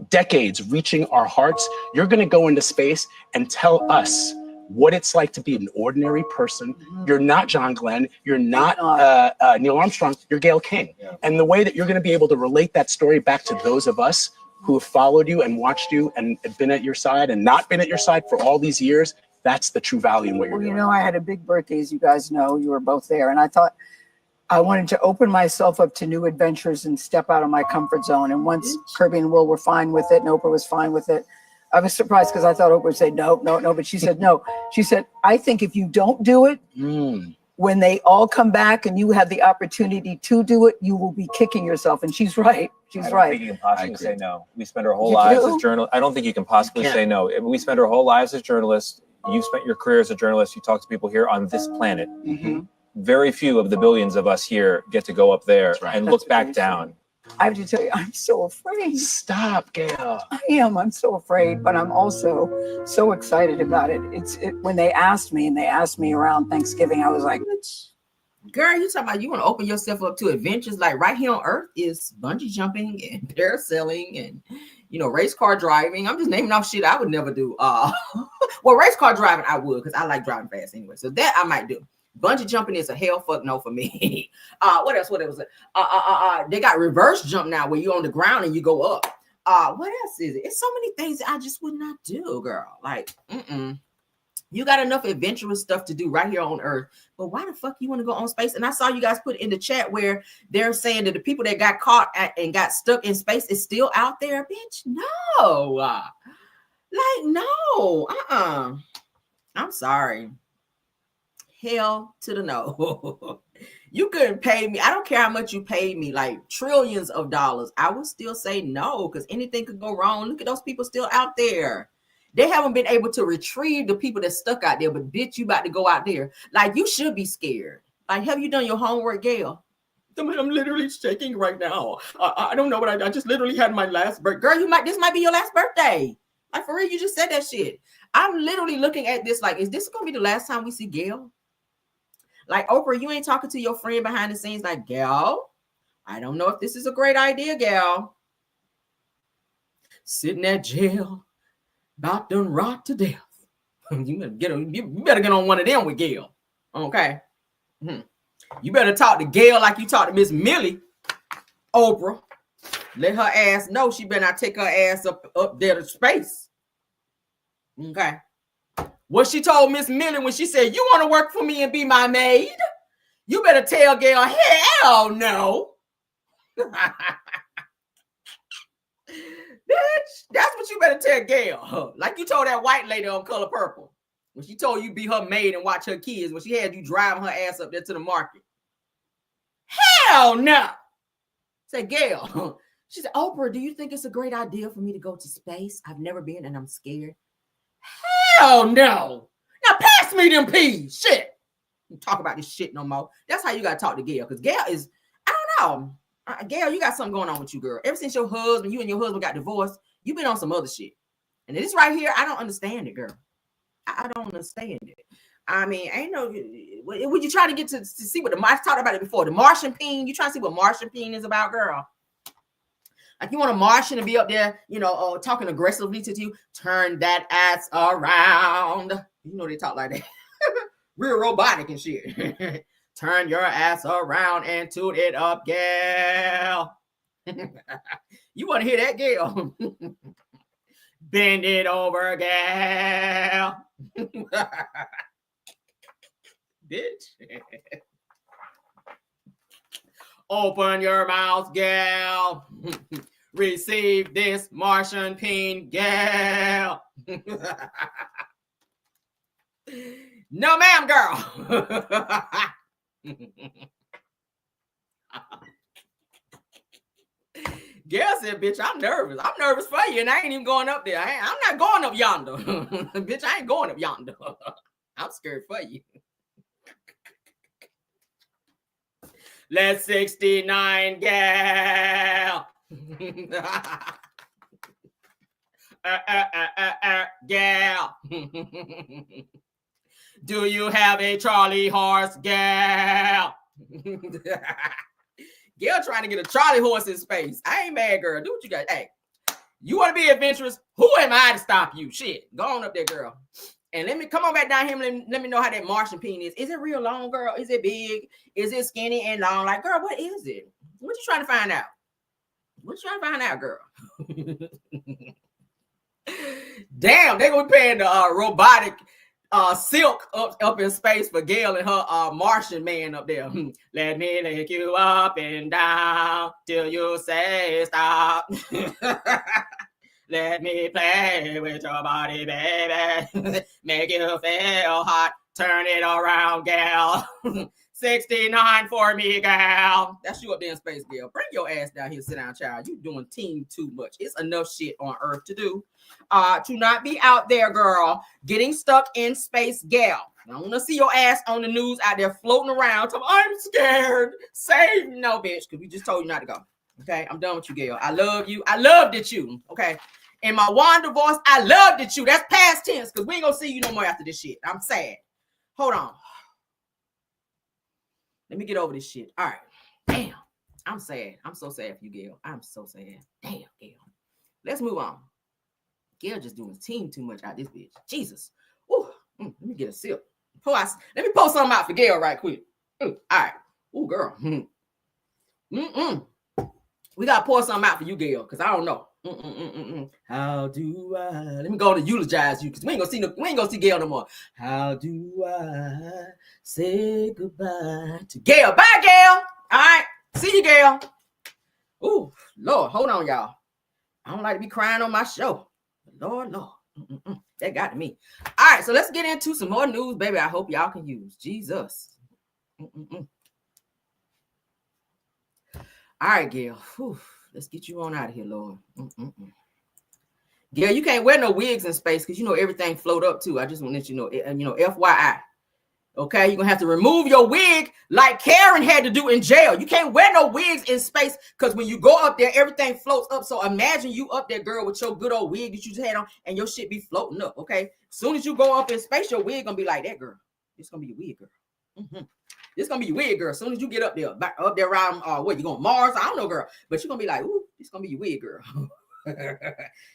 decades reaching our hearts. You're going to go into space and tell us what it's like to be an ordinary person. You're not John Glenn. You're not Neil Armstrong. You're Gayle King. Yeah. And the way that you're going to be able to relate that story back to those of us who have followed you and watched you and been at your side and not been at your side for all these years, that's the true value in what you're doing. I had a big birthday, as you guys know. You were both there. And I thought I wanted to open myself up to new adventures and step out of my comfort zone. And once Kirby and Will were fine with it and Oprah was fine with it, I was surprised because I thought Oprah would say no, but she said no. She said, I think if you don't do it, when they all come back and you have the opportunity to do it, you will be kicking yourself. And she's right. She's right. I don't think you can possibly say no. We spend our whole lives as journalists. I don't think you can possibly say no. We spend our whole lives as journalists. You spent your career as a journalist. You talk to people here on this planet. Very few of the billions of us here get to go up there and look back down. I have to tell you, I'm so afraid. Stop, Gayle. I am. I'm so afraid, but I'm also so excited about it. When they asked me around Thanksgiving, I was like, girl, you talking about you want to open yourself up to adventures like right here on Earth is bungee jumping and parasailing and, you know, race car driving. I'm just naming off shit I would never do. Well, race car driving I would because I like driving fast anyway. So that I might do. Bungee jumping is a hell fuck no for me. What else? They got reverse jump now where you're on the ground and you go up. What else is it? It's so many things that I just would not do, girl. Like, you got enough adventurous stuff to do right here on Earth. But why the fuck you want to go on space? And I saw you guys put in the chat where they're saying that the people that got caught and got stuck in space is still out there. Bitch, no. Like, no. I'm sorry. Hell to the no. You couldn't pay me. I don't care how much you paid me, like trillions of dollars. I would still say no because anything could go wrong. Look at those people still out there. They haven't been able to retrieve the people that's stuck out there, but bitch, you about to go out there. Like, you should be scared. Like, have you done your homework, Gayle? I'm literally shaking right now. I don't know what I just literally had my last birthday. Girl, this might be your last birthday. Like, for real, you just said that shit. I'm literally looking at this like, is this going to be the last time we see Gayle? Like, Oprah, you ain't talking to your friend behind the scenes like, Gayle, I don't know if this is a great idea, Gayle. Sitting at jail, about done rot to death. You better get on one of them with Gayle. Okay. You better talk to Gayle like you talk to Miss Millie, Oprah. Let her ass know she better not take her ass up there to space. Okay. What she told Miss Millie when she said, you want to work for me and be my maid? You better tell Gayle, hell no. Bitch, that's what you better tell Gayle. Like you told that white lady on Color Purple. When she told you be her maid and watch her kids. When she had you driving her ass up there to the market. Hell no. Said, Gayle. She said, Oprah, do you think it's a great idea for me to go to space? I've never been and I'm scared. Hell no. Now pass me them peas. Shit. You talk about this shit no more. That's how you got to talk to Gayle. Because Gayle is, I don't know. Gayle, you got something going on with you, girl. Ever since you and your husband got divorced, you've been on some other shit. And this right here, I don't understand it, girl. I don't understand it. I mean, ain't no, would you try to get to see what I talked about it before, the Martian peen? You trying to see what Martian peen is about, girl? Like you want a Martian to be up there, you know, talking aggressively to you, turn that ass around. You know, they talk like that. Real robotic and shit. Turn your ass around and toot it up, Gayle. You want to hear that, Gayle? Bend it over, Gayle. Bitch. Open your mouth, Gayle. Receive this Martian peen, Gayle. No, ma'am, girl. Gayle said, bitch, I'm nervous. I'm nervous for you, and I ain't even going up there. I'm not going up yonder. Bitch, I ain't going up yonder. I'm scared for you. Let's 69, Gayle. Gayle. Do you have a Charlie horse, Gayle? Gayle trying to get a Charlie horse in space. I ain't mad, girl. Do what you got. Hey, you want to be adventurous? Who am I to stop you? Shit. Go on up there, girl. And let me come on back down here and let me know how that Martian peen is. Is it real long, girl? Is it big? Is it skinny and long? Like, girl, what is it? What you trying to find out? What you trying to find out, girl? Damn, they gonna be paying the robotic silk up in space for Gayle and her Martian man up there. Let me lick you up and down till you say stop. Let me play with your body, baby. Make you feel hot. Turn it around, Gayle. 69 for me, Gayle. That's you up there in space, Gayle. Bring your ass down here, sit down, child. You doing team too much. It's enough shit on Earth to do. To not be out there, girl, getting stuck in space, Gayle. I don't want to see your ass on the news out there floating around. I'm scared. Save no, bitch, because we just told you not to go. Okay, I'm done with you, Gayle. I love you. I loved it you. Okay. In my Wanda voice, I loved it you. That's past tense because we ain't gonna see you no more after this shit. I'm sad. Hold on. Let me get over this shit. All right. Damn. I'm sad. I'm so sad for you, Gayle. I'm so sad. Damn, Gayle. Let's move on. Gayle just doing team too much out this bitch. Jesus. Ooh. Let me get a sip. Let me post something out for Gayle right quick. All right. Ooh, girl. We gotta pour something out for you, Gayle, because I don't know. How do I? Let me go to eulogize you, because we ain't gonna see Gayle no more. How do I say goodbye to Gayle? Bye, Gayle. All right. See you, Gayle. Ooh, Lord, hold on, y'all. I don't like to be crying on my show. Lord. That got to me. All right, so let's get into some more news, baby. I hope y'all can use. Jesus. All right, Gayle. Whew. Let's get you on out of here, Lord. Gayle, you can't wear no wigs in space because you know everything float up too. I just want to let you know, FYI. Okay, you're gonna have to remove your wig like Karen had to do in jail. You can't wear no wigs in space because when you go up there, everything floats up. So imagine you up there, girl, with your good old wig that you just had on, and your shit be floating up. Okay, as soon as you go up in space, your wig gonna be like that, girl. It's gonna be your wig, girl. It's gonna be your wig, girl. As soon as you get up there, around what you going Mars? I don't know, girl, but you're gonna be like, ooh, it's gonna be your wig, girl.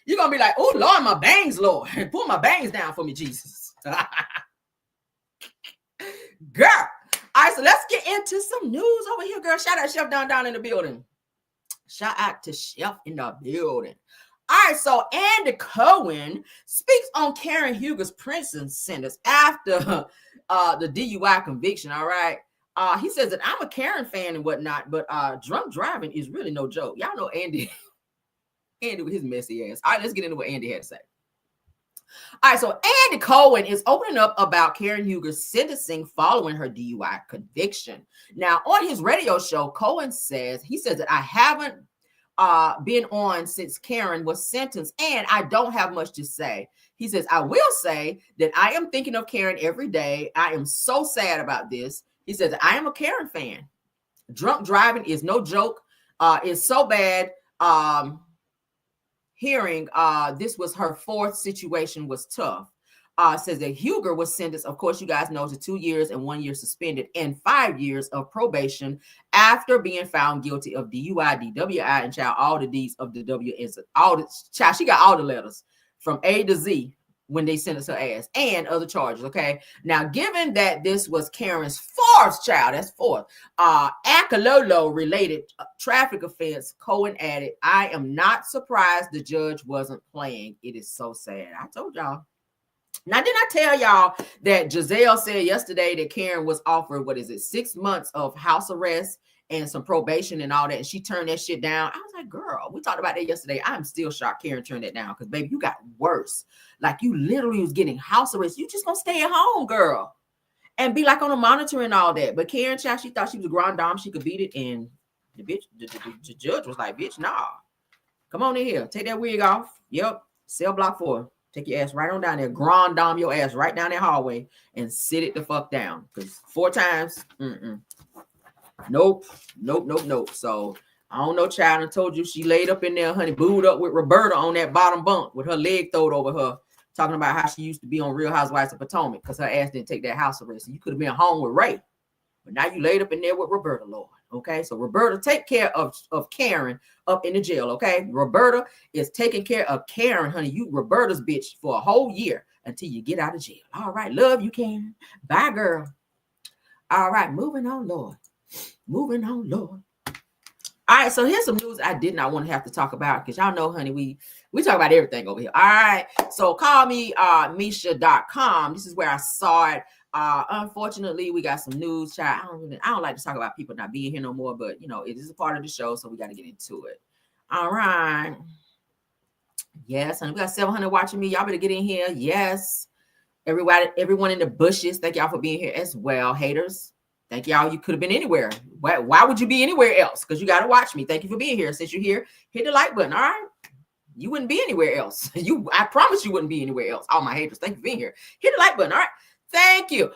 You're gonna be like, oh Lord, my bangs, Lord, pull my bangs down for me, Jesus. Girl. All right, so let's get into some news over here, girl. Shout out Chef down in the building. Shout out to Chef in the building. All right, so Andy Cohen speaks on Karen Huger's prison sentence after the DUI conviction. All right. He says that I'm a Karen fan and whatnot, but drunk driving is really no joke. Y'all know Andy with his messy ass. All right, let's get into what Andy had to say. All right, so Andy Cohen is opening up about Karen Huger's sentencing following her DUI conviction. Now, on his radio show, Cohen says that I haven't been on since Karen was sentenced, and I don't have much to say. He says, I will say that I am thinking of Karen every day. I am so sad about this. He says, I am a Karen fan. Drunk driving is no joke. It's so bad. Hearing this was her fourth situation was tough. Says that Huger was sentenced, of course, you guys know, to 2 years and 1 year suspended and 5 years of probation after being found guilty of DUI, DWI, and child, all the D's of the W. All the child, she got all the letters from A to Z when they sentenced her ass and other charges. Okay. Now, given that this was Karen's fourth child, that's fourth, Akalolo related traffic offense, Cohen added, I am not surprised the judge wasn't playing. It is so sad. I told y'all. Now, didn't I tell y'all that Giselle said yesterday that Karen was offered, 6 months of house arrest and some probation and all that, and she turned that shit down? I was like, girl, we talked about that yesterday. I'm still shocked Karen turned that down because, baby, you got worse. Like, you literally was getting house arrest. You just gonna stay at home, girl, and be like on a monitor and all that. But Karen, child, she thought she was a grand dame. She could beat it, and the judge was like, bitch, nah. Come on in here. Take that wig off. Yep. Cell block 4. Take your ass right on down there. Grand dame your ass right down that hallway and sit it the fuck down. Because 4 times, Nope. So I don't know, child. I told you she laid up in there, honey, booed up with Roberta on that bottom bunk with her leg throwed over her, talking about how she used to be on Real Housewives of Potomac because her ass didn't take that house arrest. You could have been home with Ray, but now you laid up in there with Roberta, Lord. Okay, so Roberta take care of Karen up in the jail. Okay, Roberta is taking care of Karen, honey. You Roberta's bitch for a whole year until you get out of jail. All right, love you, Karen. Bye, girl. All right, moving on, Lord. Moving on, Lord. All right, so here's some news I did not want to have to talk about because y'all know, honey, we talk about everything over here. All right, so call me Misha.com. This is where I saw it. Unfortunately, we got some news, child. I don't like to talk about people not being here no more, but it is a part of the show, so we got to get into it. All right. Yes, honey, we got 700 watching me. Y'all better get in here. Yes. Everyone in the bushes, thank y'all for being here as well. Haters, thank y'all. You could have been anywhere. Why would you be anywhere else? Because you got to watch me. Thank you for being here. Since you're here, hit the like button. All right. You wouldn't be anywhere else. I promise you wouldn't be anywhere else. All my haters, thank you for being here. Hit the like button. All right. Thank you.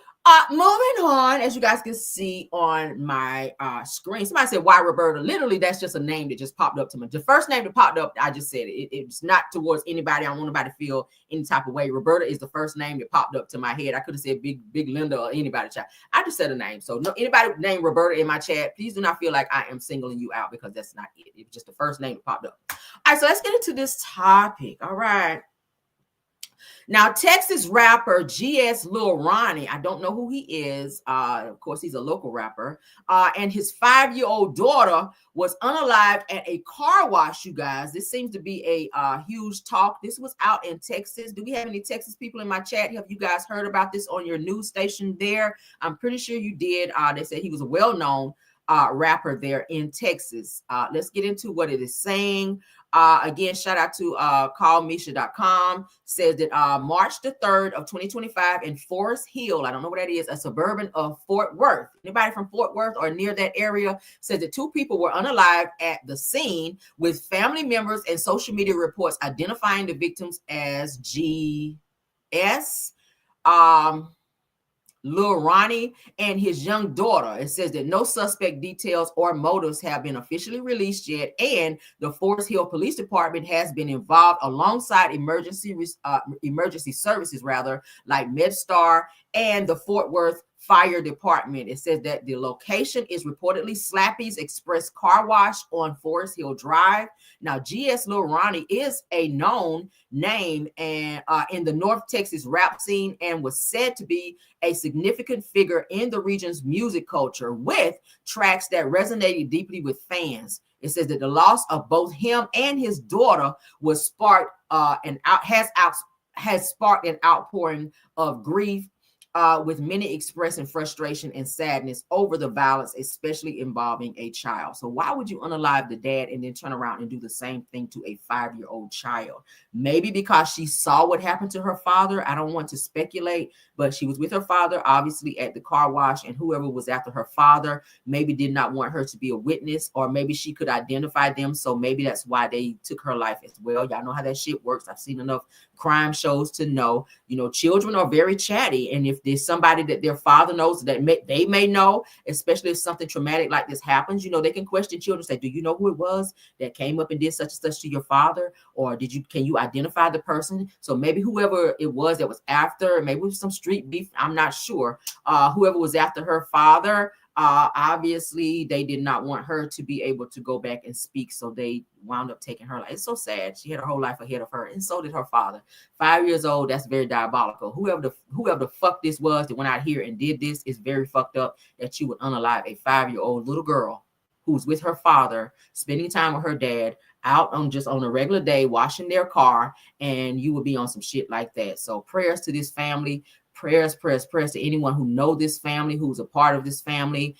Moving on, as you guys can see on my screen, somebody said, why Roberta? Literally, that's just a name that just popped up to me. The first name that popped up, I just said it. It's not towards anybody. I don't want anybody to feel any type of way. Roberta is the first name that popped up to my head. I could have said Big Linda or anybody. Chat. I just said a name. So no, anybody named Roberta in my chat, please do not feel like I am singling you out because that's not it. It's just the first name that popped up. All right, so let's get into this topic. All right. Now, Texas rapper GS Lil Ronnie, I don't know who he is. Of course, he's a local rapper. And his 5-year-old daughter was unalived at a car wash, you guys. This seems to be a huge talk. This was out in Texas. Do we have any Texas people in my chat? Have you guys heard about this on your news station there? I'm pretty sure you did. They said he was a well-known rapper there in Texas. Let's get into what it is saying. Again, shout out to callmisha.com. Says that March the 3rd of 2025 in Forest Hill, I don't know what that is, a suburban of Fort Worth. Anybody from Fort Worth or near that area? Says that 2 people were unalived at the scene, with family members and social media reports identifying the victims as GS. Lil Ronnie and his young daughter. It says that no suspect details or motives have been officially released yet, and the Forest Hill Police Department has been involved alongside emergency services, like MedStar and the Fort Worth Fire Department. It says that the location is reportedly Slappy's Express Car Wash on Forest Hill Drive. Now, GS Lil Ronnie is a known name and in the North Texas rap scene, and was said to be a significant figure in the region's music culture, with tracks that resonated deeply with fans. It says that the loss of both him and his daughter was sparked has sparked an outpouring of grief, with many expressing frustration and sadness over the violence, especially involving a child. So why would you unalive the dad and then turn around and do the same thing to a 5-year-old child? Maybe because she saw what happened to her father. I don't want to speculate, but she was with her father, obviously, at the car wash, and whoever was after her father maybe did not want her to be a witness, or maybe she could identify them. So maybe that's why they took her life as well. Y'all know how that shit works. I've seen enough crime shows to know, children are very chatty. And if there's somebody that their father knows that they may know, especially if something traumatic like this happens, they can question children, say, do you know who it was that came up and did such and such to your father? Or can you identify the person? So maybe whoever it was that was after, maybe with some street beef, I'm not sure. Whoever was after her father, obviously they did not want her to be able to go back and speak, so they wound up taking her life. It's so sad. She had her whole life ahead of her, and so did her father. 5 years old, that's very diabolical. Whoever the fuck this was that went out here and did this is very fucked up, that you would unalive a 5-year-old little girl who's with her father, spending time with her dad, out on a regular day, washing their car, and you would be on some shit like that. So prayers to this family. Prayers to anyone who know this family, who's a part of this family.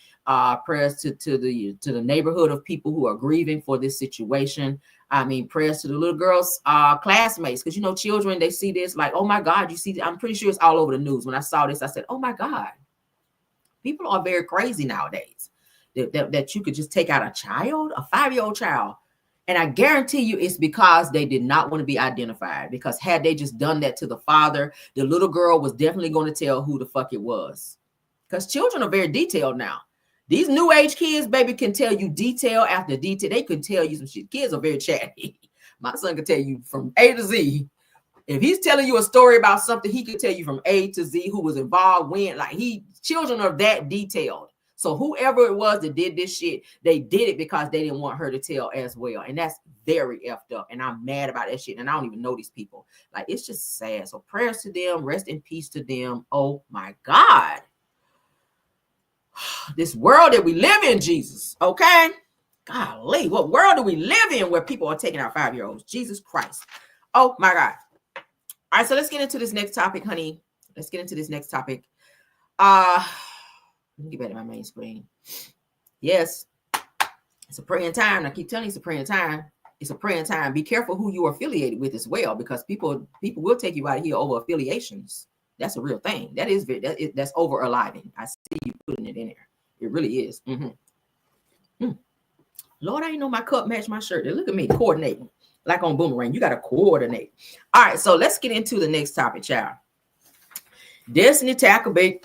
Prayers to the neighborhood of people who are grieving for this situation. I mean, prayers to the little girl's classmates, because children, they see this like, oh my God, you see, I'm pretty sure it's all over the news. When I saw this, I said, oh my God, people are very crazy nowadays. That you could just take out a child, a 5-year-old child. And I guarantee you it's because they did not want to be identified, because had they just done that to the father, the little girl was definitely going to tell who the fuck it was. Because children are very detailed now. These new age kids, baby, can tell you detail after detail. They can tell you some shit. Kids are very chatty. My son can tell you from A to Z. If he's telling you a story about something, he could tell you from A to Z who was involved, when. Children are that detailed. So whoever it was that did this shit, they did it because they didn't want her to tell as well. And that's very effed up. And I'm mad about that shit. And I don't even know these people. It's just sad. So prayers to them. Rest in peace to them. Oh my God. This world that we live in, Jesus. Okay? Golly, what world do we live in where people are taking out 5-year-olds? Jesus Christ. Oh my God. All right, so let's get into this next topic, honey. Let's get into this next topic. Let me get back to my main screen. Yes, it's a praying time. I keep telling you it's a praying time. It's a praying time. Be careful who you are affiliated with as well, because people will take you out of here over affiliations. That's a real thing. That's over aliving. I see you putting it in there. It really is. Lord, I didn't know my cup matched my shirt. Look at me coordinating like on Boomerang. You got to coordinate. All right, so let's get into the next topic, child. Destiny Tackleberry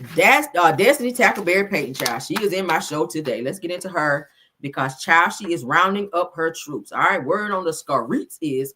Payton, child. She is in my show today. Let's get into her because, child, she is rounding up her troops. All right, word on the streets is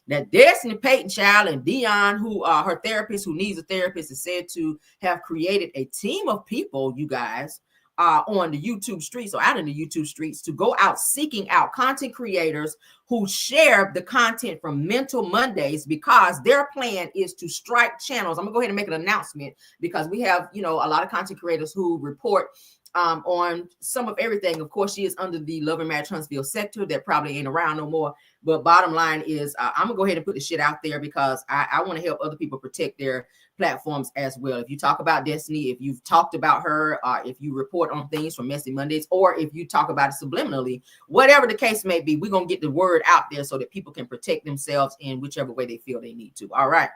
that Destiny Payton, child, and Dion, who her therapist, who needs a therapist, is said to have created a team of people, you guys, on the YouTube streets or out in the YouTube streets to go out seeking out content creators who share the content from Mental Mondays, because their plan is to strike channels. I'm gonna go ahead and make an announcement because we have, a lot of content creators who report on some of everything. Of course, she is under the Love and Marriage Huntsville sector that probably ain't around no more. But bottom line is, I'm gonna go ahead and put the shit out there because I want to help other people protect their platforms as well. If you talk about Destiny, if you've talked about her, if you report on things from Messy Mondays, or if you talk about it subliminally, whatever the case may be, we're gonna get the word out there so that people can protect themselves in whichever way they feel they need to. All right.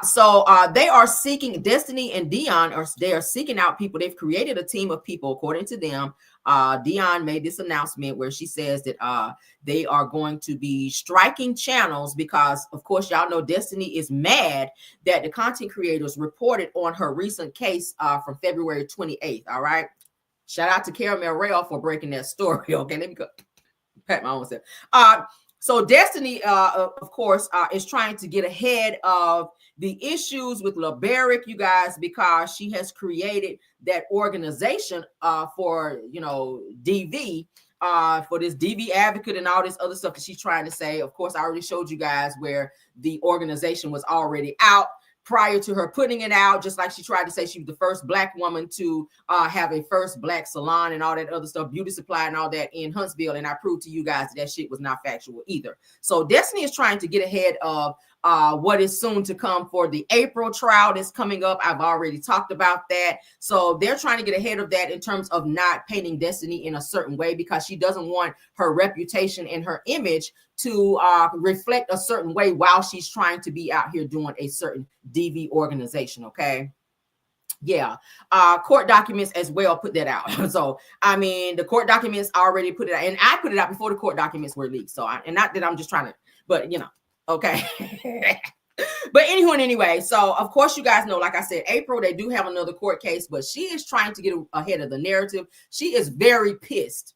So they are seeking, Destiny and Dion they are seeking out people. They've created a team of people, according to them. Dion made this announcement where she says that they are going to be striking channels because, of course, y'all know Destiny is mad that the content creators reported on her recent case from February 28th. All right. Shout out to Caramel Rail for breaking that story. Okay, let me go pat my own self. So Destiny, of course, is trying to get ahead of the issues with LeBaric, you guys, because she has created that organization for, DV, for this DV advocate and all this other stuff that she's trying to say. Of course, I already showed you guys where the organization was already out prior to her putting it out, just like she tried to say she was the first Black woman to have a first Black salon and all that other stuff, beauty supply and all that in Huntsville. And I proved to you guys that shit was not factual either. So Destiny is trying to get ahead of what is soon to come for the April trial that's coming up. I've already talked about that. So they're trying to get ahead of that in terms of not painting Destiny in a certain way, because she doesn't want her reputation and her image to reflect a certain way while she's trying to be out here doing a certain DV organization. Okay. Yeah. Court documents as well put that out. So, I mean, the court documents already put it out, and I put it out before the court documents were leaked. So, and not that I'm just trying to, but okay. But anyway, so of course you guys know, like I said, April, they do have another court case, but she is trying to get ahead of the narrative. She is very pissed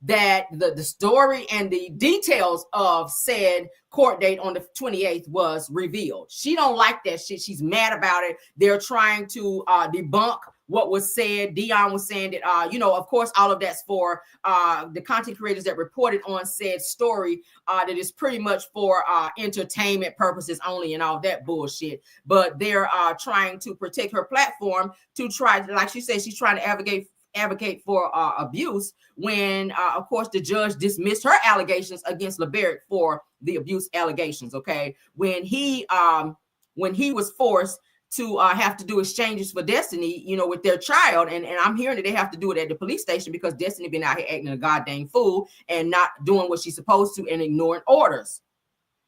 that the story and the details of said court date on the 28th was revealed. She don't like that shit. She's mad about it. They're trying to debunk what was said. Dion was saying that, of course, all of that's for the content creators that reported on said story, that is pretty much for entertainment purposes only and all that bullshit. But they're trying to protect her platform to try, like she said, she's trying to advocate for abuse when, of course, the judge dismissed her allegations against LeBaric for the abuse allegations. Okay, when he was forced to have to do exchanges for Destiny, with their child, and I'm hearing that they have to do it at the police station because Destiny been out here acting a goddamn fool and not doing what she's supposed to and ignoring orders.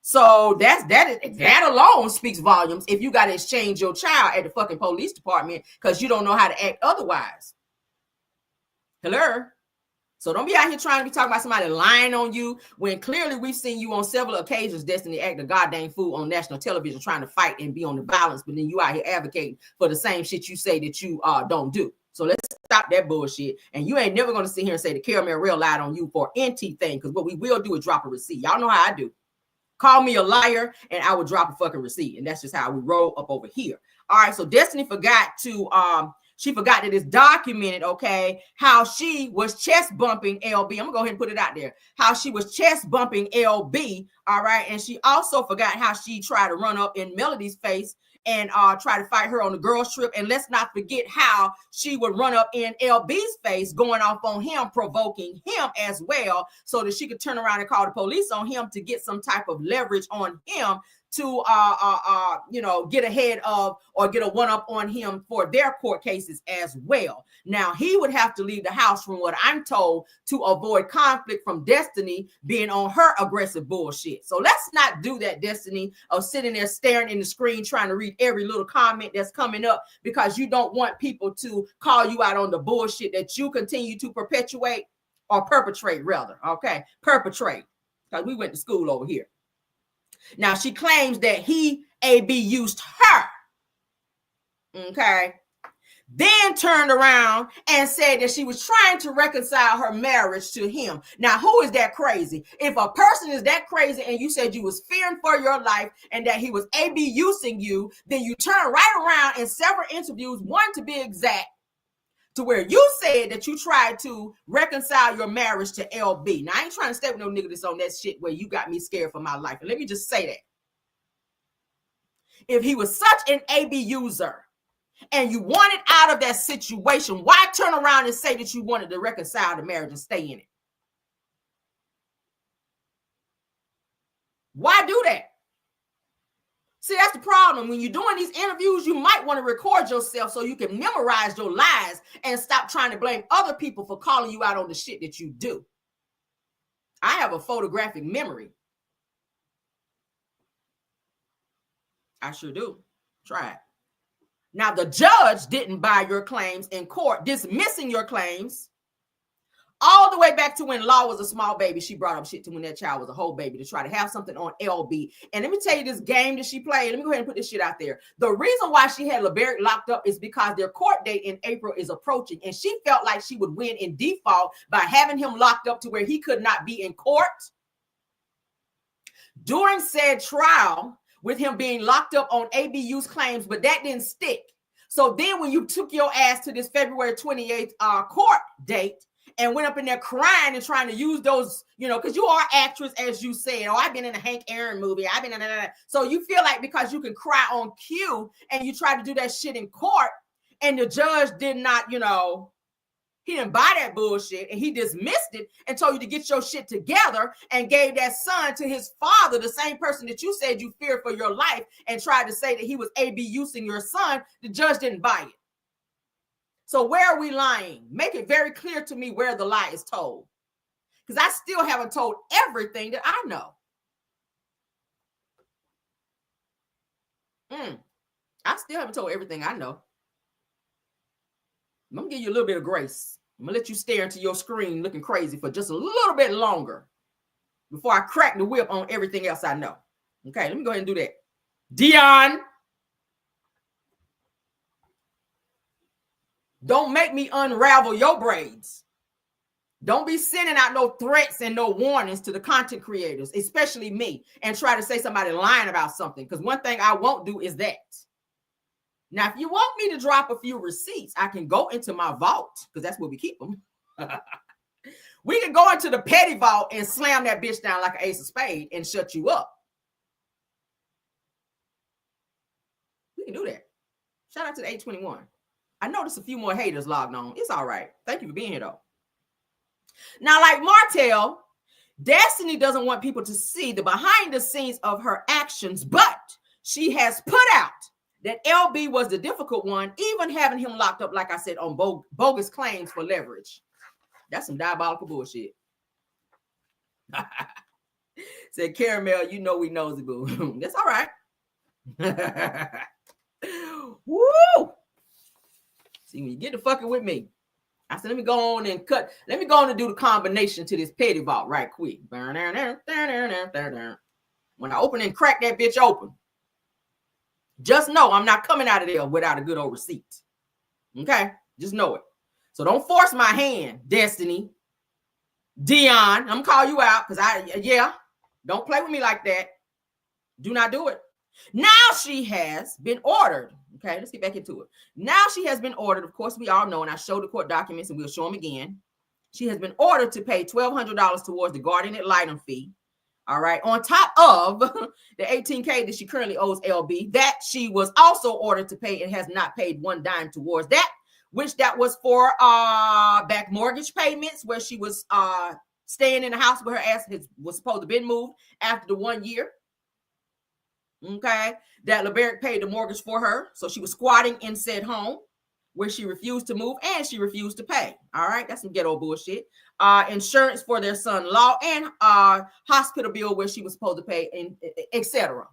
So that alone speaks volumes if you got to exchange your child at the fucking police department because you don't know how to act otherwise. Hello. So don't be out here trying to be talking about somebody lying on you when clearly we've seen you on several occasions, Destiny, act a goddamn fool on national television trying to fight and be on the violence, but then you out here advocating for the same shit you say that you don't do. So let's stop that bullshit. And you ain't never going to sit here and say the Caramel Real lied on you for NT thing, because what we will do is drop a receipt. Y'all know how I do. Call me a liar and I will drop a fucking receipt. And that's just how we roll up over here. All right, so Destiny forgot that it's documented, okay, how she was chest bumping LB. I'm gonna go ahead and put it out there. How she was chest bumping LB, all right? And she also forgot how she tried to run up in Melody's face and try to fight her on the girls trip. And let's not forget how she would run up in LB's face, going off on him, provoking him as well, so that she could turn around and call the police on him to get some type of leverage on him to get ahead of or get a one-up on him for their court cases as well. Now, he would have to leave the house, from what I'm told, to avoid conflict from Destiny being on her aggressive bullshit. So let's not do that, Destiny, of sitting there staring in the screen trying to read every little comment that's coming up because you don't want people to call you out on the bullshit that you continue to perpetuate or perpetrate, rather. Okay, perpetrate, because we went to school over here. Now, she claims that AB used her Okay. Then turned around and said that she was trying to reconcile her marriage to him. Now, who is that crazy? If a person is that crazy and you said you was fearing for your life and that he was abusing you, then you turn right around in several interviews, one to be exact, to where you said that you tried to reconcile your marriage to LB. Now, I ain't trying to stay with no nigga that's on that shit where you got me scared for my life. And let me just say that. If he was such an abuser, and you wanted out of that situation, why turn around and say that you wanted to reconcile the marriage and stay in it? Why do that? See, that's the problem. When you're doing these interviews, you might want to record yourself so you can memorize your lies and stop trying to blame other people for calling you out on the shit that you do. I have a photographic memory. I sure do. Try it. Now, the judge didn't buy your claims in court, dismissing your claims all the way back to when Law was a small baby. She brought up shit to when that child was a whole baby to try to have something on LB. And let me tell you this game that she played. Let me go ahead and put this shit out there. The reason why she had LeBerick locked up is because their court date in April is approaching. And she felt like she would win in default by having him locked up to where he could not be in court. During said trial, with him being locked up on ABU's claims, but that didn't stick. So then when you took your ass to this February 28th court date and went up in there crying and trying to use those, you know, because you are actress, as you said, oh, I've been in a Hank Aaron movie. I've been in a, so you feel like because you can cry on cue and you try to do that shit in court and the judge did not, you know, he didn't buy that bullshit and he dismissed it and told you to get your shit together and gave that son to his father, the same person that you said you feared for your life and tried to say that he was abusing your son. The judge didn't buy it. So where are we lying? Make it very clear to me where the lie is told. Because I still haven't told everything that I know. I still haven't told everything I know. I'm going to give you a little bit of grace. I'm going to let you stare into your screen looking crazy for just a little bit longer before I crack the whip on everything else I know. Okay, let me go ahead and do that. Dion, don't make me unravel your braids. Don't be sending out no threats and no warnings to the content creators, especially me, and try to say somebody lying about something. Because one thing I won't do is that. Now, if you want me to drop a few receipts, I can go into my vault because that's where we keep them. We can go into the petty vault and slam that bitch down like an ace of spades and shut you up. We can do that. Shout out to the 821. I noticed a few more haters logged on. It's all right. Thank you for being here, though. Now, like Martell, Destiny doesn't want people to see the behind the scenes of her actions, but she has put out that LB was the difficult one, even having him locked up, like I said, on bogus claims for leverage. That's some diabolical bullshit. Said Caramel, you know we nosy, boo. That's all right. Woo! See, when you get to fucking with me, I said, let me go on and cut. Let me go on and do the combination to this petty vault right quick. When I open and crack that bitch open, just know I'm not coming out of there without a good old receipt. Okay? Just know it. So don't force my hand, Destiny. Dion, I'm going to call you out because don't play with me like that. Do not do it. Now she has been ordered. Okay, let's get back into it. Now she has been ordered. Of course, we all know, and I showed the court documents and we'll show them again. She has been ordered to pay $1,200 towards the guardian ad litem fee. All right, on top of the $18,000 that she currently owes LB, that she was also ordered to pay and has not paid one dime towards that, which that was for back mortgage payments, where she was staying in the house where her ass was supposed to have been moved after the 1 year. Okay, that LeBerick paid the mortgage for her, so she was squatting in said home where she refused to move and she refused to pay. All right, that's some ghetto bullshit. Insurance for their son Law and hospital bill where she was supposed to pay, etc.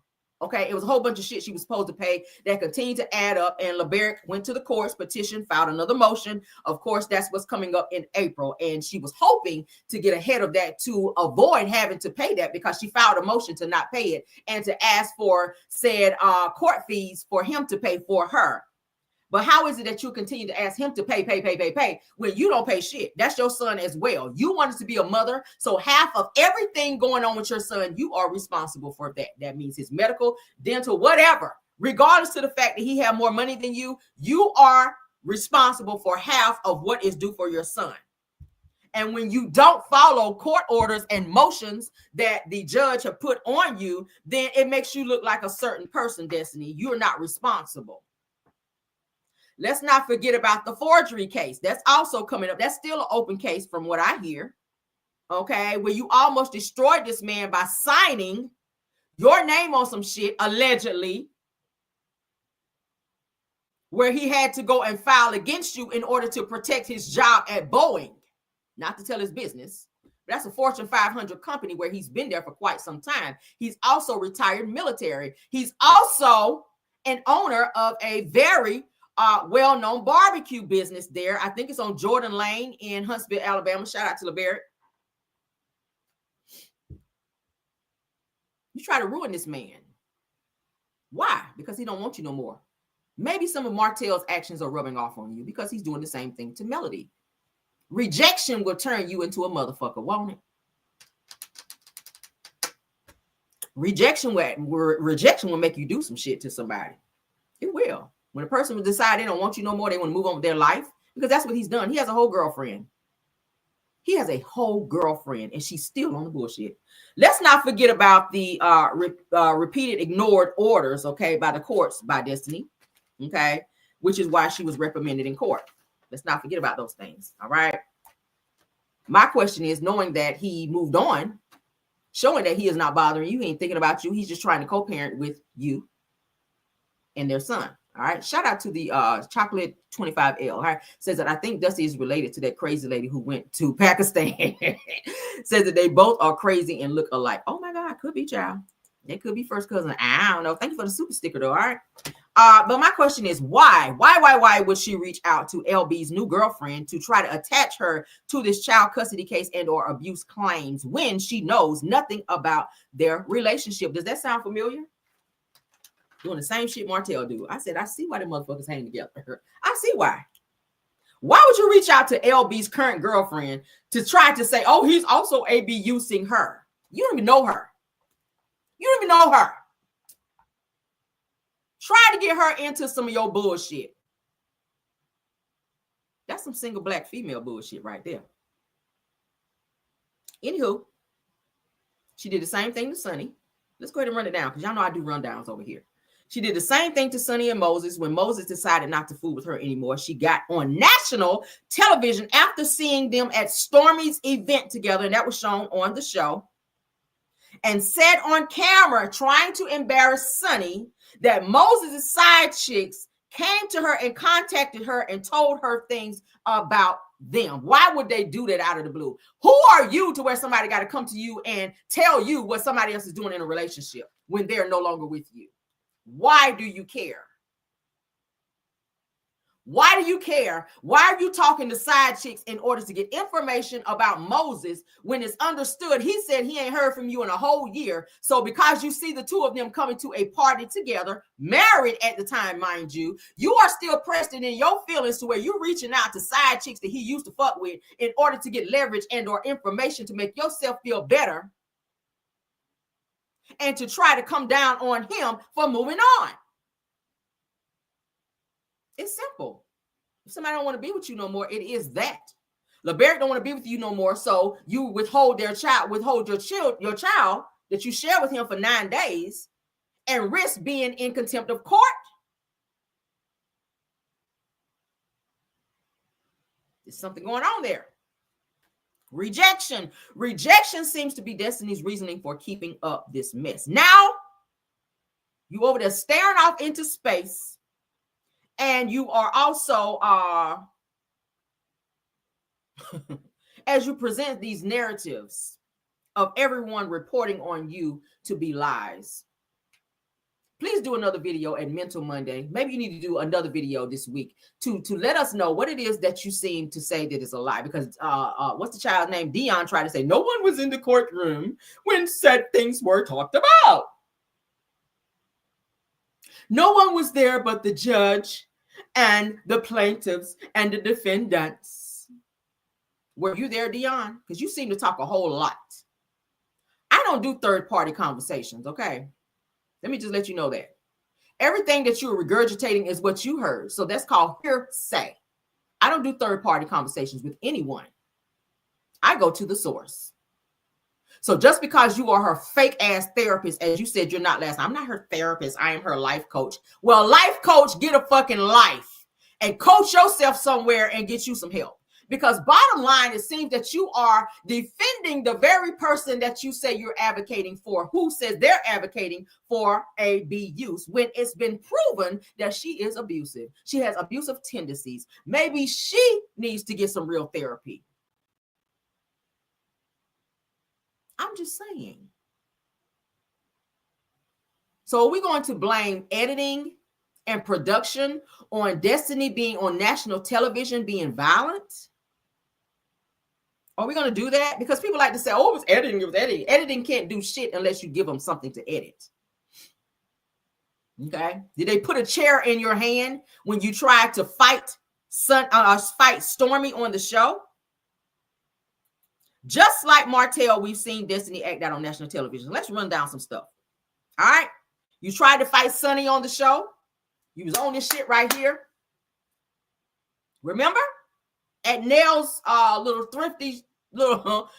Okay, it was a whole bunch of shit she was supposed to pay that continued to add up, and LeBerick went to the courts, petition, filed another motion. Of course, that's what's coming up in April, and she was hoping to get ahead of that to avoid having to pay that, because she filed a motion to not pay it and to ask for said court fees for him to pay for her. But how is it that you continue to ask him to pay when you don't pay shit? That's your son as well. You wanted to be a mother, so half of everything going on with your son, you are responsible for that. That means his medical, dental, whatever. Regardless to the fact that he have more money than you, you are responsible for half of what is due for your son. And when you don't follow court orders and motions that the judge have put on you, then it makes you look like a certain person, Destiny. You're not responsible. Let's not forget about the forgery case. That's also coming up. That's still an open case from what I hear. Okay, where you almost destroyed this man by signing your name on some shit, allegedly, where he had to go and file against you in order to protect his job at Boeing. Not to tell his business, but that's a Fortune 500 company where he's been there for quite some time. He's also retired military. He's also an owner of a very well-known barbecue business there. I think it's on Jordan Lane in Huntsville, Alabama. Shout out to LeBarrett. You try to ruin this man. Why? Because he don't want you no more. Maybe some of Martell's actions are rubbing off on you because he's doing the same thing to Melody. Rejection will turn you into a motherfucker, won't it? Rejection will make you do some shit to somebody. It will. When a person will decide they don't want you no more, they want to move on with their life, because that's what he's done. He has a whole girlfriend. He has a whole girlfriend, and she's still on the bullshit. Let's not forget about the repeated ignored orders, okay, by the courts, by Destiny, okay, which is why she was reprimanded in court. Let's not forget about those things, all right? My question is, knowing that he moved on, showing that he is not bothering you, he ain't thinking about you, he's just trying to co-parent with you and their son, all right? Shout out to the Chocolate 25L, all right? Says that I think Dusty is related to that crazy lady who went to Pakistan. Says that they both are crazy and look alike. Oh, my God, could be, child. They could be first cousin. I don't know. Thank you for the super sticker, though, all right? But my question is, why would she reach out to LB's new girlfriend to try to attach her to this child custody case and or abuse claims when she knows nothing about their relationship? Does that sound familiar? Doing the same shit Martell do. I said, I see why the motherfuckers hang together. I see why. Why would you reach out to LB's current girlfriend to try to say, oh, he's also abusing her? You don't even know her. You don't even know her. Try to get her into some of your bullshit. That's some single black female bullshit right there. Anywho, she did the same thing to Sonny. Let's go ahead and run it down because y'all know I do rundowns over here. She did the same thing to Sonny and Moses when Moses decided not to fool with her anymore. She got on national television after seeing them at Stormy's event together, and that was shown on the show, and said on camera, trying to embarrass Sonny, that Moses' side chicks came to her and contacted her and told her things about them. Why would they do that out of the blue? Who are you to where somebody got to come to you and tell you what somebody else is doing in a relationship when they're no longer with you? Why do you care? Why do you care? Why are you talking to side chicks in order to get information about Moses when it's understood he said he ain't heard from you in a whole year? So because you see the two of them coming to a party together, married at the time, mind you, you are still pressed in your feelings to where you're reaching out to side chicks that he used to fuck with in order to get leverage and or information to make yourself feel better and to try to come down on him for moving on. It's simple. If somebody don't want to be with you no more, it is that. LeBarrett don't want to be with you no more, so you withhold your child that you share with him for 9 days and risk being in contempt of court. There's something going on there. Rejection. Rejection seems to be Destiny's reasoning for keeping up this mess. Now, you over there staring off into space, and you are also, as you present these narratives of everyone reporting on you to be lies. Please do another video at Mental Monday. Maybe you need to do another video this week to let us know what it is that you seem to say that is a lie. Because what's the child's name? Dion tried to say no one was in the courtroom when said things were talked about. No one was there but the judge and the plaintiffs and the defendants. Were you there, Dion? Because you seem to talk a whole lot. I don't do third-party conversations, okay? Let me just let you know that. Everything that you're regurgitating is what you heard. So that's called hearsay. I don't do third-party conversations with anyone. I go to the source. So just because you are her fake-ass therapist, as you said, you're not last. I'm not her therapist. I am her life coach. Well, life coach, get a fucking life and coach yourself somewhere and get you some help. Because bottom line, it seems that you are defending the very person that you say you're advocating for, who says they're advocating for abuse, when it's been proven that she is abusive. She has abusive tendencies. Maybe she needs to get some real therapy. I'm just saying. So are we going to blame editing and production on Destiny being on national television being violent? Are we going to do that? Because people like to say, oh, it was editing, it was editing. Editing can't do shit unless you give them something to edit. Okay? Did they put a chair in your hand when you tried to fight Stormy on the show? Just like Martell, we've seen Destiny act out on national television. Let's run down some stuff. All right? You tried to fight Sonny on the show. You was on this shit right here. Remember? At Nell's little thrifty, little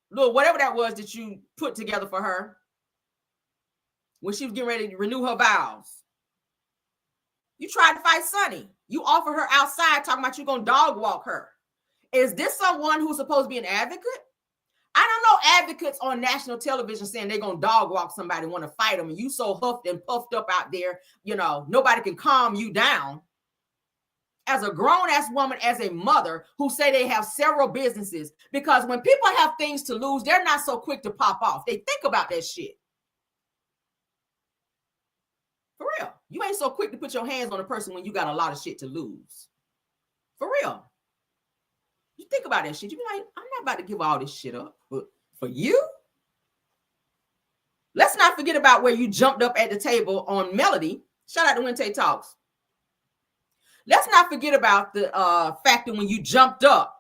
whatever that was that you put together for her when she was getting ready to renew her vows. You tried to fight Sonny. You offered her outside talking about you going to dog walk her. Is this someone who's supposed to be an advocate? I don't know advocates on national television saying they're going to dog walk somebody, want to fight them, and you so huffed and puffed up out there, you know, nobody can calm you down. As a grown-ass woman, as a mother who say they have several businesses, because when people have things to lose, they're not so quick to pop off. They think about that shit. For real. You ain't so quick to put your hands on a person when you got a lot of shit to lose. For real. You think about that shit. You be like, I'm not about to give all this shit up. But for you? Let's not forget about where you jumped up at the table on Melody. Shout out to Wente Talks. Let's not forget about the fact that when you jumped up,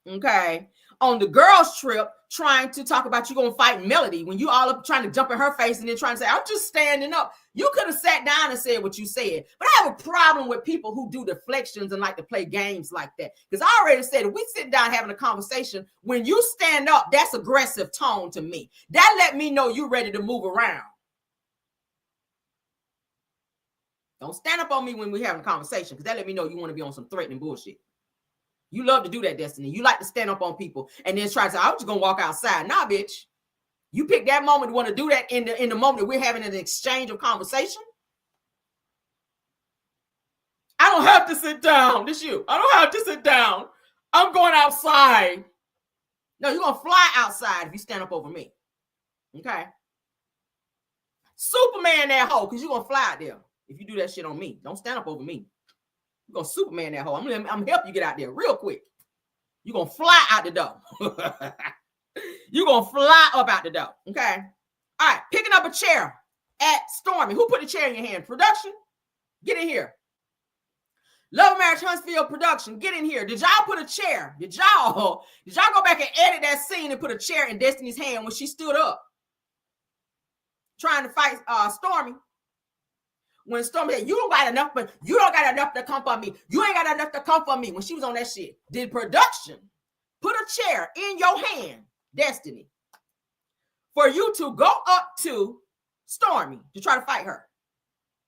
okay, on the girls' trip, trying to talk about you going to fight Melody, when you all up trying to jump in her face and then trying to say, I'm just standing up. You could have sat down and said what you said. But I have a problem with people who do deflections and like to play games like that. Because I already said, if we sit down having a conversation, when you stand up, that's aggressive tone to me. That let me know you're ready to move around. Don't stand up on me when we're having a conversation, because that let me know you want to be on some threatening bullshit. You love to do that, Destiny. You like to stand up on people and then try to say, I'm just going to walk outside. Nah, bitch. You pick that moment to want to do that in the moment that we're having an exchange of conversation. I don't have to sit down. This you. I don't have to sit down. I'm going outside. No, you're going to fly outside if you stand up over me. Okay? Superman that hoe, because you're going to fly out there. If you do that shit on me, don't stand up over me. You're going to Superman that hole. I'm going to help you get out there real quick. You're going to fly out the door. You're going to fly up out the door. Okay? All right. Picking up a chair at Stormy. Who put a chair in your hand? Production? Get in here. Love Marriage Huntsville production. Get in here. Did y'all put a chair? Did y'all go back and edit that scene and put a chair in Destiny's hand when she stood up? Trying to fight Stormy. When Stormy said, you don't got enough, but you don't got enough to come for me. You ain't got enough to come for me. When she was on that shit, did production put a chair in your hand, Destiny, for you to go up to Stormy to try to fight her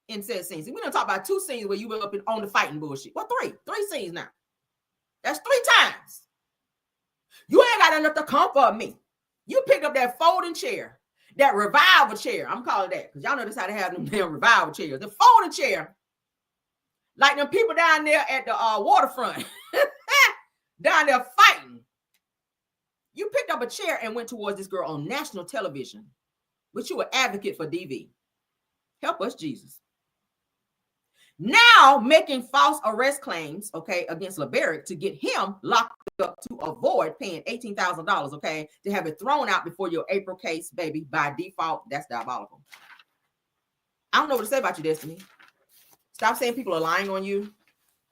in said scenes? And we don't talk about 2 scenes where you were up on the fighting bullshit. Well, 3 scenes now. That's 3 times. You ain't got enough to come for me. You picked up that folding chair. That revival chair, I'm calling that, because y'all know this how to have them damn revival chairs. The folding chair, like them people down there at the waterfront, down there fighting. You picked up a chair and went towards this girl on national television, but you were advocate for DV. Help us, Jesus. Now making false arrest claims, okay, against LeBaric to get him locked up to avoid paying $18,000, okay, to have it thrown out before your April case, baby, by default. That's diabolical. I don't know what to say about you, Destiny. Stop saying people are lying on you.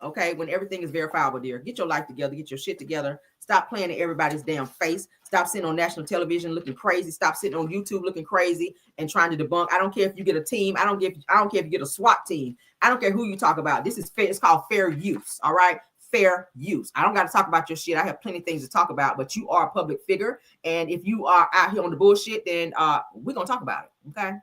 Okay, when everything is verifiable, dear. Get your life together. Get your shit together. Stop playing in everybody's damn face. Stop sitting on national television looking crazy. Stop sitting on YouTube looking crazy and trying to debunk. I don't care if you get a team. I don't care if you get a SWAT team. I don't care who you talk about. This is fair. It's called fair use. All right. Fair use. I don't got to talk about your shit. I have plenty of things to talk about, but you are a public figure. And if you are out here on the bullshit, then we're going to talk about it. Okay.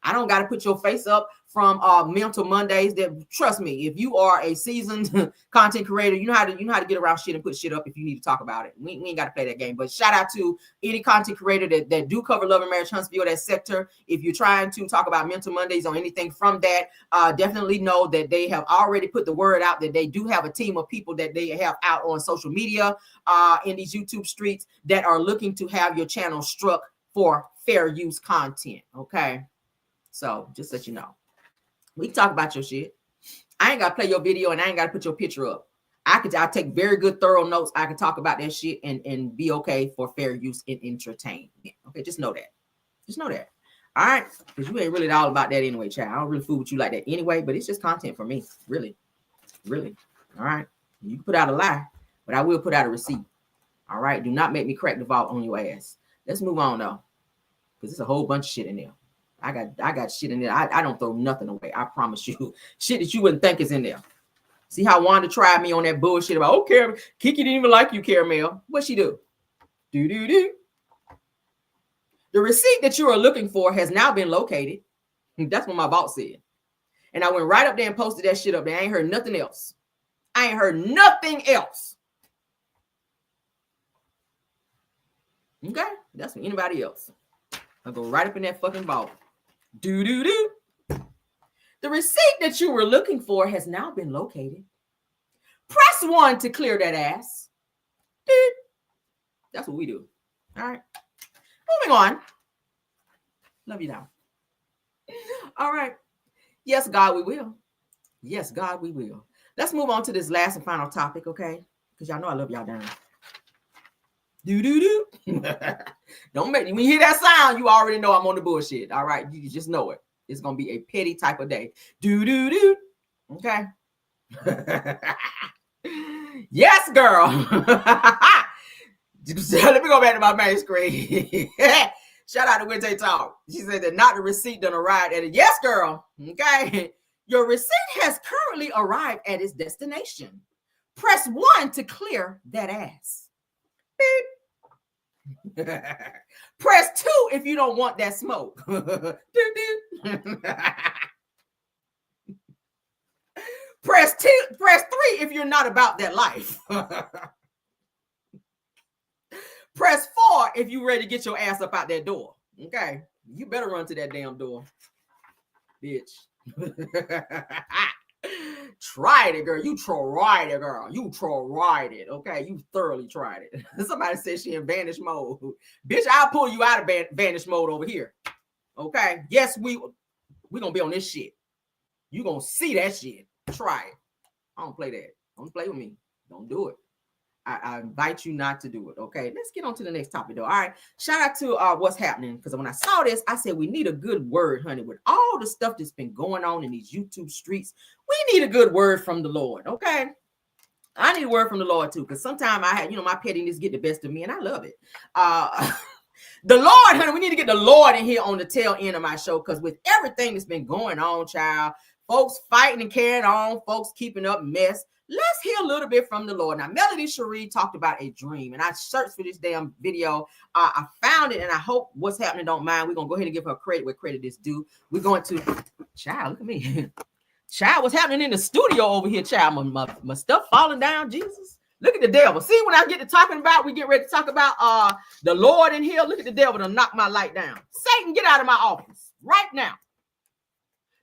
I don't got to put your face up from Mental Mondays. That, trust me, if you are a seasoned content creator, you know how to get around shit and put shit up if you need to talk about it. We ain't got to play that game. But shout out to any content creator that do cover Love and Marriage, Huntsville, that sector. If you're trying to talk about Mental Mondays or anything from that, definitely know that they have already put the word out that they do have a team of people that they have out on social media, in these YouTube streets, that are looking to have your channel struck for fair use content. Okay. So just let you know, we can talk about your shit. I ain't got to play your video and I ain't got to put your picture up. I'll take very good, thorough notes. I can talk about that shit and be okay for fair use and entertainment. Okay, just know that. Just know that. All right, because you ain't really all about that anyway, child. I don't really fool with you like that anyway, but it's just content for me, really. All right, you can put out a lie, but I will put out a receipt. All right, do not make me crack the vault on your ass. Let's move on though, because there's a whole bunch of shit in there. I got shit in there. I don't throw nothing away. I promise you. Shit that you wouldn't think is in there. See how Wanda tried me on that bullshit about, okay, Kiki didn't even like you, Caramel. What she do? Do. The receipt that you are looking for has now been located. That's what my boss said. And I went right up there and posted that shit up there. I ain't heard nothing else. Okay? That's from anybody else. I'll go right up in that fucking vault. Do. The receipt that you were looking for has now been located. Press 1 to clear that ass. That's what we do. All right. Moving on. Love you now. All right. Yes, God, we will. Yes, God, we will. Let's move on to this last and final topic, okay? Because y'all know I love y'all down. Do. Don't make me, when you hear that sound, you already know I'm on the bullshit. All right. You just know it. It's going to be a petty type of day. Do. Okay. Yes, girl. Let me go back to my main screen. Shout out to Wednesday Talk. She said that not the receipt done arrived at it. Yes, girl. Okay. Your receipt has currently arrived at its destination. Press 1 to clear that ass. Beep. Press 2 if you don't want that smoke. Press 3 if you're not about that life. Press 4 if you're ready to get your ass up out that door. Okay, you better run to that damn door, bitch. Tried it, girl. You tried it, girl. You tried it. Okay, you thoroughly tried it. Somebody said she in vanish mode. Bitch, I'll pull you out of vanish mode over here. Okay. Yes, we gonna be on this shit. You gonna see that shit. Try it. I don't play that. Don't play with me. Don't do it. I invite you not to do it. Okay, let's get on to the next topic though. All right, shout out to what's happening, because when I saw this, I said we need a good word, honey. With all the stuff that's been going on in these YouTube streets, we need a good word from the Lord. Okay, I need a word from the Lord too, because sometimes I had, my pettiness get the best of me, and I love it. The Lord, honey, we need to get the Lord in here on the tail end of my show, because with everything that's been going on, child, folks fighting and carrying on, folks keeping up mess. Let's hear a little bit from the Lord. Now, Melody Sheree talked about a dream, and I searched for this damn video. I found it, and I hope what's happening don't mind. We're going to go ahead and give her credit where credit is due. We're going to, child, look at me. Child, what's happening in the studio over here, child? My stuff falling down, Jesus. Look at the devil. See, when I get to talking about, we get ready to talk about the Lord in here. Look at the devil to knock my light down. Satan, get out of my office right now.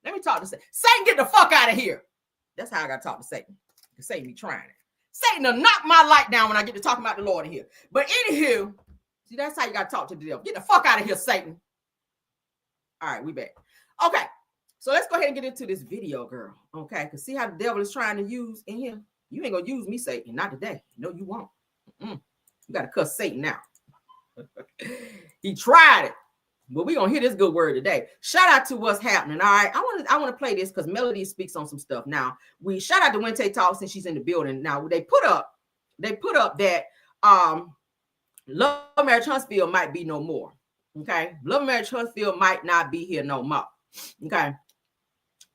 Let me talk to Satan. Satan, get the fuck out of here. That's how I got to talk to Satan. Satan be trying it. Satan will knock my light down when I get to talking about the Lord in here. But anywho, see, that's how you got to talk to the devil. Get the fuck out of here, Satan. All right, we back. Okay, so let's go ahead and get into this video, girl. Okay, because see how the devil is trying to use in here? You ain't going to use me, Satan. Not today. No, you won't. You got to cuss Satan out. He tried it. But we're gonna hear this good word today. Shout out to what's happening. All right. I want to play this because Melody speaks on some stuff. Now, we shout out to Wente Talk since she's in the building. Now they put up that Love Marriage Huntsville might be no more. Okay. Love Marriage Huntsville might not be here no more. Okay.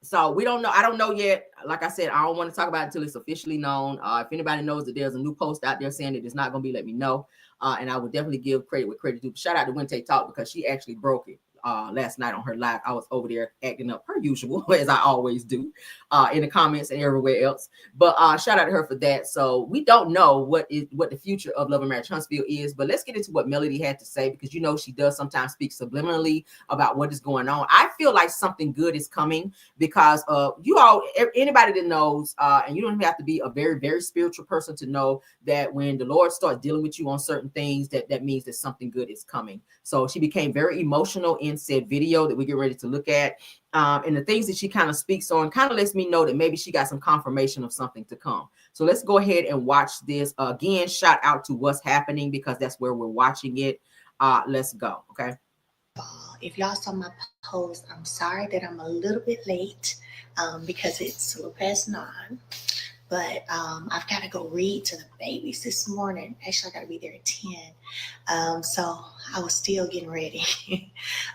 So we don't know. I don't know yet. Like I said, I don't want to talk about it until it's officially known. If anybody knows that there's a new post out there saying that it's not going to be, let me know. And I would definitely give credit where credit due. Shout out to Wente Talk because she actually broke it last night on her live. I was over there acting up per usual, as I always do, in the comments and everywhere else. But shout out to her for that. So we don't know what the future of Love and Marriage Huntsville is, but let's get into what Melody had to say because you know she does sometimes speak subliminally about what is going on. I feel like something good is coming because you all, anybody that knows, and you don't even have to be a very, very spiritual person to know that when the Lord starts dealing with you on certain things, that means that something good is coming. So she became very emotional in said video that we get ready to look at. And the things that she kind of speaks on kind of lets me know that maybe she got some confirmation of something to come. So let's go ahead and watch this. Again, shout out to what's happening because that's where we're watching it. Let's go. Okay. If y'all saw my post, I'm sorry that I'm a little bit late because it's a little past 9. But I've got to go read to the babies this morning. Actually, I got to be there at 10. So I was still getting ready.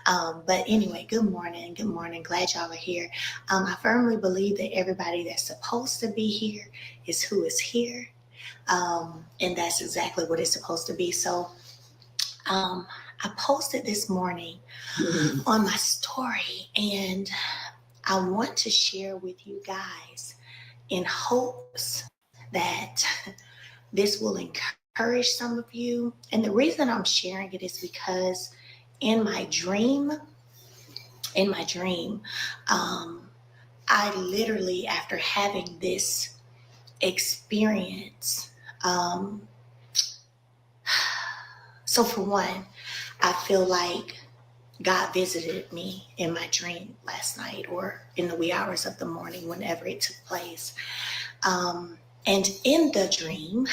But anyway, good morning. Good morning. Glad y'all are here. I firmly believe that everybody that's supposed to be here is who is here. And that's exactly what it's supposed to be. So I posted this morning on my story, and I want to share with you guys in hopes that this will encourage some of you. And the reason I'm sharing it is because in my dream, I literally, after having this experience, so for one, I feel like God visited me in my dream last night or in the wee hours of the morning, whenever it took place. And in the dream,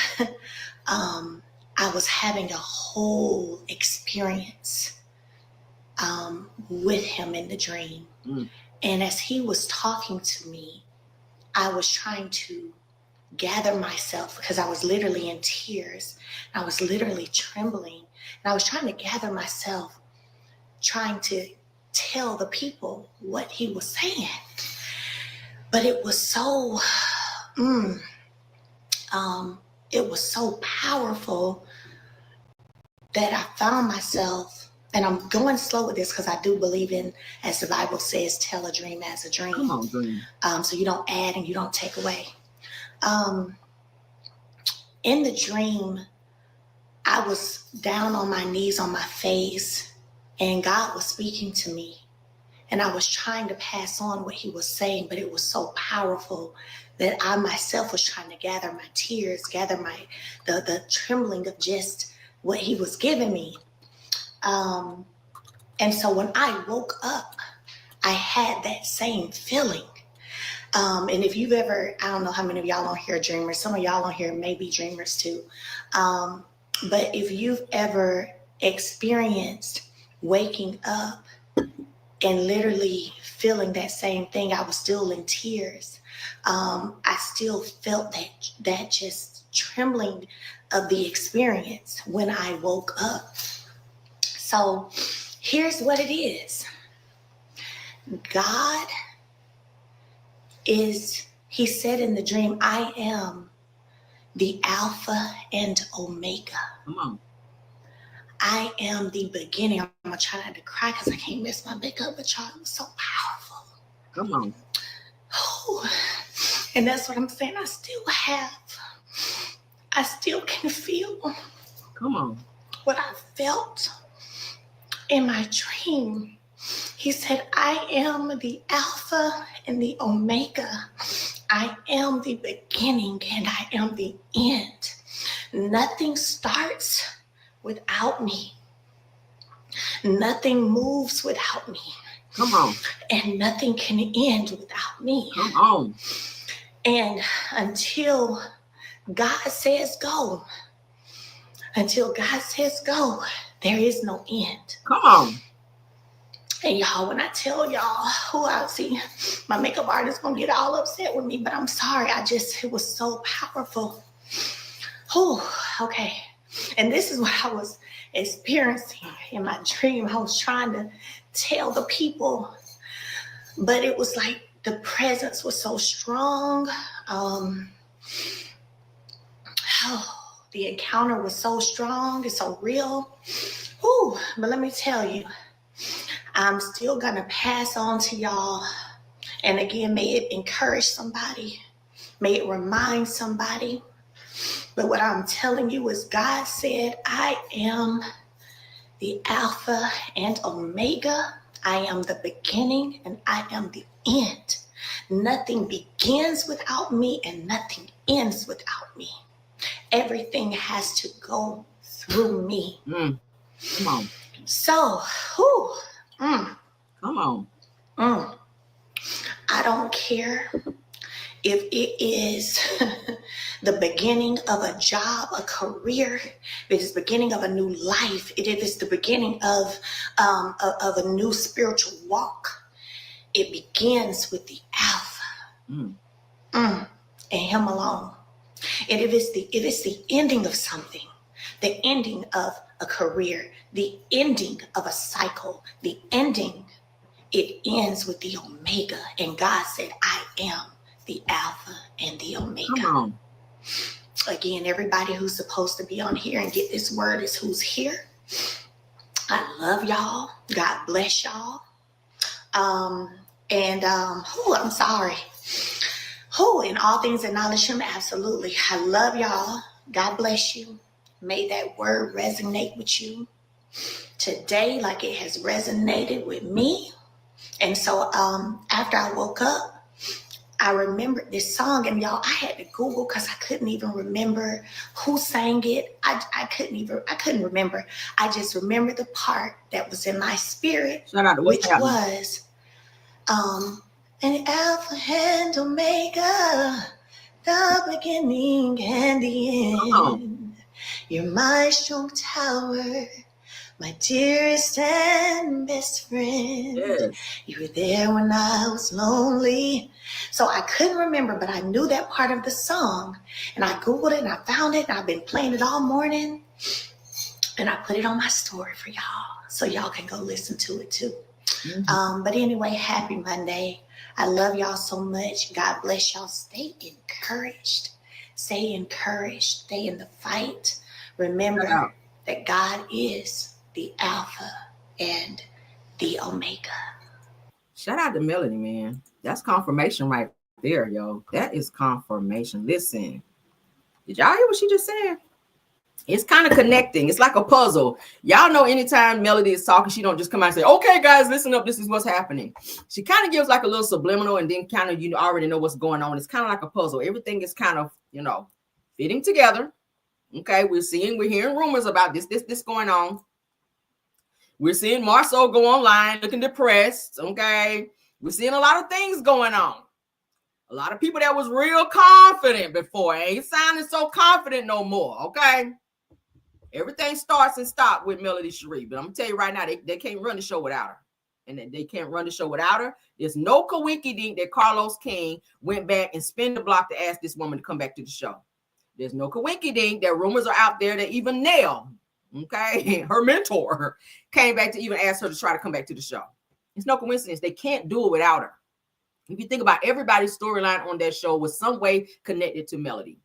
I was having a whole experience with him in the dream. And as he was talking to me, I was trying to gather myself because I was literally in tears. I was literally trembling. And I was trying to gather myself, trying to tell the people what he was saying. But it was so, it was so powerful that I found myself, and I'm going slow with this because I do believe in, as the Bible says, tell a dream as a dream. Come on, dream. So you don't add and you don't take away. In the dream, I was down on my knees on my face, and God was speaking to me, and I was trying to pass on what he was saying, but it was so powerful that I myself was trying to gather my tears, gather the trembling of just what he was giving me. And so when I woke up, I had that same feeling. And if you've ever, I don't know how many of y'all on here are dreamers. Some of y'all on here may be dreamers too. But if you've ever experienced waking up and literally feeling that same thing, I was still in tears. I still felt that just trembling of the experience when I woke up. So here's what it is. God is, he said in the dream, I am the Alpha and Omega. Come on. I am the beginning. I'm going to try not to cry because I can't mess my makeup, but y'all, it was so powerful. Come on. Oh, and that's what I'm saying. I still can feel. Come on. What I felt in my dream. He said, I am the Alpha and the Omega. I am the beginning and I am the end. Nothing starts without me. Nothing moves without me. Come on. And nothing can end without me. Come on. And until God says go, there is no end. Come on. And y'all, when I tell y'all who I see, my makeup artist gonna get all upset with me, but I'm sorry. It was so powerful. Okay. And this is what I was experiencing in my dream. I was trying to tell the people, but it was like the presence was so strong. The encounter was so strong and so real. But let me tell you, I'm still gonna pass on to y'all. And again, may it encourage somebody. May it remind somebody. But what I'm telling you is God said, I am the Alpha and Omega. I am the beginning and I am the end. Nothing begins without me and nothing ends without me. Everything has to go through me. Come on. So, Come on. I don't care if it is the beginning of a job, a career, if it's the beginning of a new life, if it's the beginning of a new spiritual walk, it begins with the Alpha and Him alone. And if it's the ending of something, the ending of a career, the ending of a cycle, the ending, it ends with the Omega. And God said, I am the Alpha and the Omega. Come on. Again, everybody who's supposed to be on here and get this word is who's here. I love y'all. God bless y'all. I'm sorry. In all things acknowledge Him, absolutely. I love y'all. God bless you. May that word resonate with you today like it has resonated with me. And so after I woke up, I remembered this song, and y'all, I had to Google because I couldn't even remember who sang it. I couldn't remember. I just remembered the part that was in my spirit, which was an Alpha and Omega, the beginning and the end. You're my strong tower, my dearest and best friend. Yes. You were there when I was lonely. So I couldn't remember, but I knew that part of the song. And I Googled it and I found it. And I've been playing it all morning. And I put it on my story for y'all, so y'all can go listen to it too. But anyway, happy Monday. I love y'all so much. God bless y'all. Stay encouraged. Stay encouraged. Stay in the fight. Remember that God is the Alpha and the Omega. Shout out to Melody, man. That's confirmation right there, yo. That is confirmation. Listen, did y'all hear what she just said? It's kind of connecting. It's like a puzzle. Y'all know anytime Melody is talking, she don't just come out and say, okay, guys, listen up. This is what's happening. She kind of gives like a little subliminal, and then kind of, you already know what's going on. It's kind of like a puzzle. Everything is kind of, fitting together. Okay, we're hearing rumors about this going on. We're seeing Marceau go online looking depressed. Okay, we're seeing a lot of things going on. A lot of people that was real confident before ain't sounding so confident no more. Okay, everything starts and stops with Melody Sheree, but I'm gonna tell you right now, they can't run the show without her, and they can't run the show without her. There's no coincidence that Carlos King went back and spin the block to ask this woman to come back to the show. There's no coincidence that rumors are out there that even Nell, okay, her mentor, came back to even ask her to try to come back to the show. It's no coincidence. They can't do it without her. If you think about everybody's storyline on that show was some way connected to Melody.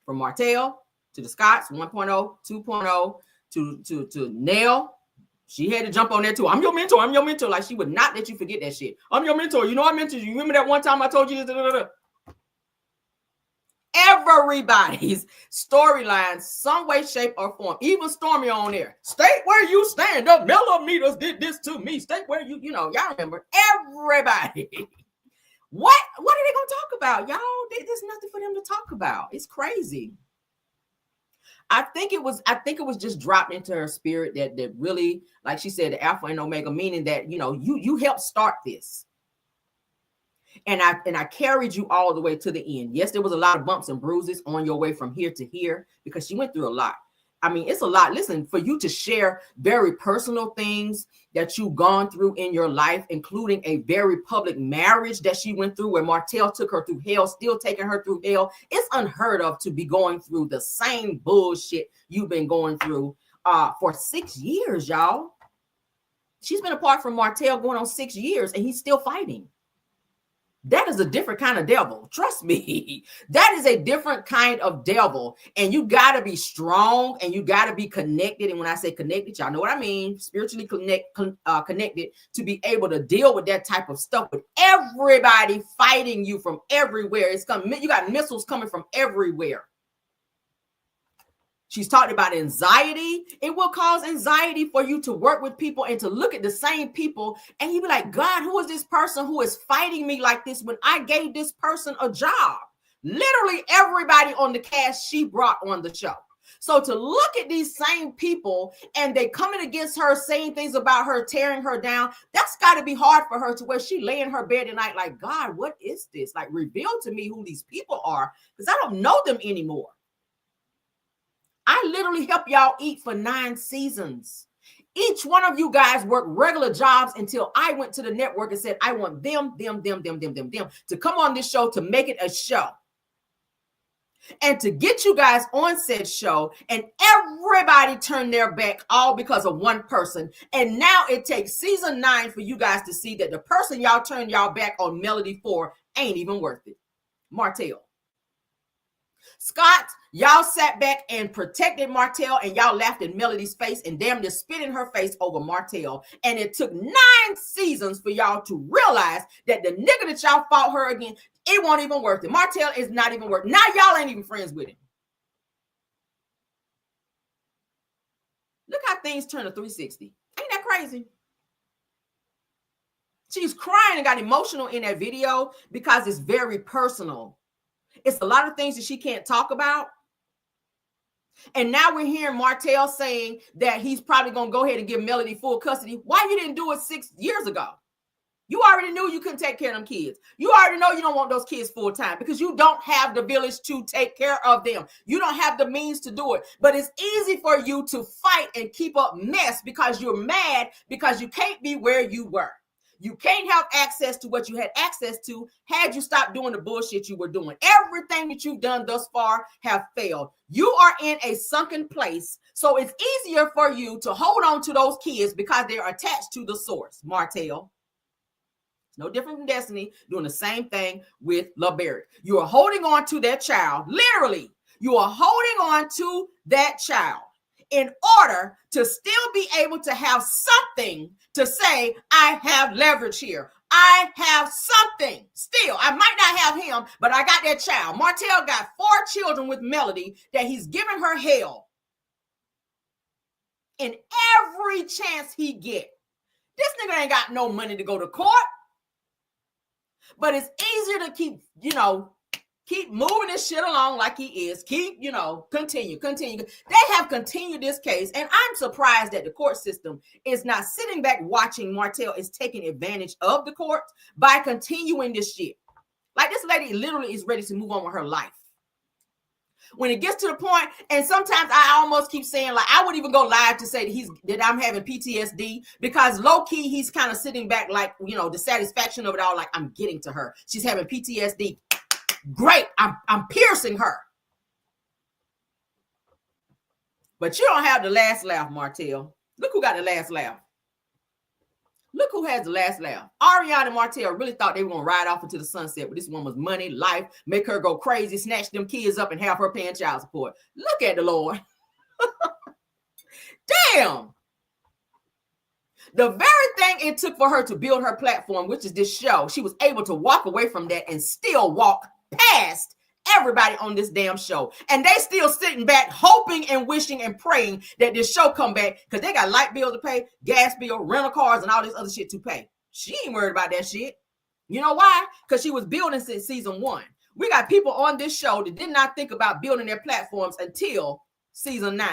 From Martell to the Scotts, 1.0, 2.0, to Nell. She had to jump on there too. I'm your mentor. I'm your mentor. Like, she would not let you forget that shit. I'm your mentor. I mentored you. You remember that one time I told you this? Everybody's storyline, some way, shape, or form. Even Stormy on there. State where you stand. The millimeters did this to me. State where y'all remember. Everybody. What are they gonna talk about, y'all? There's nothing for them to talk about. It's crazy. I think it was just dropped into her spirit that really, like she said, the Alpha and Omega, meaning that you helped start this. And I carried you all the way to the end. Yes, there was a lot of bumps and bruises on your way from here to here because she went through a lot. I mean, it's a lot. Listen, for you to share very personal things that you've gone through in your life, including a very public marriage that she went through where Martell took her through hell, still taking her through hell. It's unheard of to be going through the same bullshit you've been going through for 6 years, y'all. She's been apart from Martell going on 6 years, and he's still fighting. That is a different kind of devil. Trust me. That is a different kind of devil. And you got to be strong and you got to be connected. And when I say connected, y'all know what I mean. Spiritually connected to be able to deal with that type of stuff with everybody fighting you from everywhere. It's coming. You got missiles coming from everywhere. She's talked about anxiety. It will cause anxiety for you to work with people and to look at the same people. And you be like, God, who is this person who is fighting me like this when I gave this person a job? Literally everybody on the cast she brought on the show. So to look at these same people and they coming against her, saying things about her, tearing her down, that's got to be hard for her to where she lay in her bed at night like, God, what is this? Like, reveal to me who these people are because I don't know them anymore. I literally help y'all eat for 9 seasons. Each one of you guys worked regular jobs until I went to the network and said, I want them to come on this show to make it a show. And to get you guys on said show, and everybody turned their back all because of one person. And now it takes season 9 for you guys to see that the person y'all turned y'all back on Melody for ain't even worth it. Martell. Scott, y'all sat back and protected Martell and y'all laughed in Melody's face and damn near spit in her face over Martell. And it took 9 seasons for y'all to realize that the nigga that y'all fought her against, it won't even worth it. Martell is not even worth it. Now y'all ain't even friends with him. Look how things turn to 360. Ain't that crazy? She's crying and got emotional in that video because it's very personal. It's a lot of things that she can't talk about. And now we're hearing Martell saying that he's probably going to go ahead and give Melody full custody. Why you didn't do it 6 years ago? You already knew you couldn't take care of them kids. You already know you don't want those kids full time because you don't have the village to take care of them. You don't have the means to do it. But it's easy for you to fight and keep up mess because you're mad because you can't be where you were. You can't have access to what you had access to had you stopped doing the bullshit you were doing. Everything that you've done thus far have failed. You are in a sunken place. So it's easier for you to hold on to those kids because they're attached to the source. Martell. It's no different from Destiny doing the same thing with LaBerry. You are holding on to that child. Literally, you are holding on to that child in order to still be able to have something to say, I have leverage here. I have something still. I might not have him, but I got that child. Martell got 4 children with Melody that he's giving her hell in every chance he get. This nigga ain't got no money to go to court, but it's easier to keep moving this shit along like he is. Continue. They have continued this case, and I'm surprised that the court system is not sitting back watching Martell is taking advantage of the court by continuing this shit. Like, this lady literally is ready to move on with her life. When it gets to the point, and sometimes I almost keep saying, like, I wouldn't even go live to say that I'm having PTSD, because low-key he's kind of sitting back like, the satisfaction of it all, like, I'm getting to her. She's having PTSD. Great, I'm piercing her. But you don't have the last laugh, Martell. Look who got the last laugh. Look who has the last laugh. Ariana and Martell really thought they were going to ride off into the sunset, but this woman's money, life, make her go crazy, snatch them kids up and have her paying child support. Look at the Lord. Damn. The very thing it took for her to build her platform, which is this show, she was able to walk away from that and still walk past everybody on this damn show. And they still sitting back hoping and wishing and praying that this show come back because they got light bill to pay, gas bill, rental cars, and all this other shit to pay. She ain't worried about that shit. You know why? Because she was building since season 1. We got people on this show that did not think about building their platforms until season 9.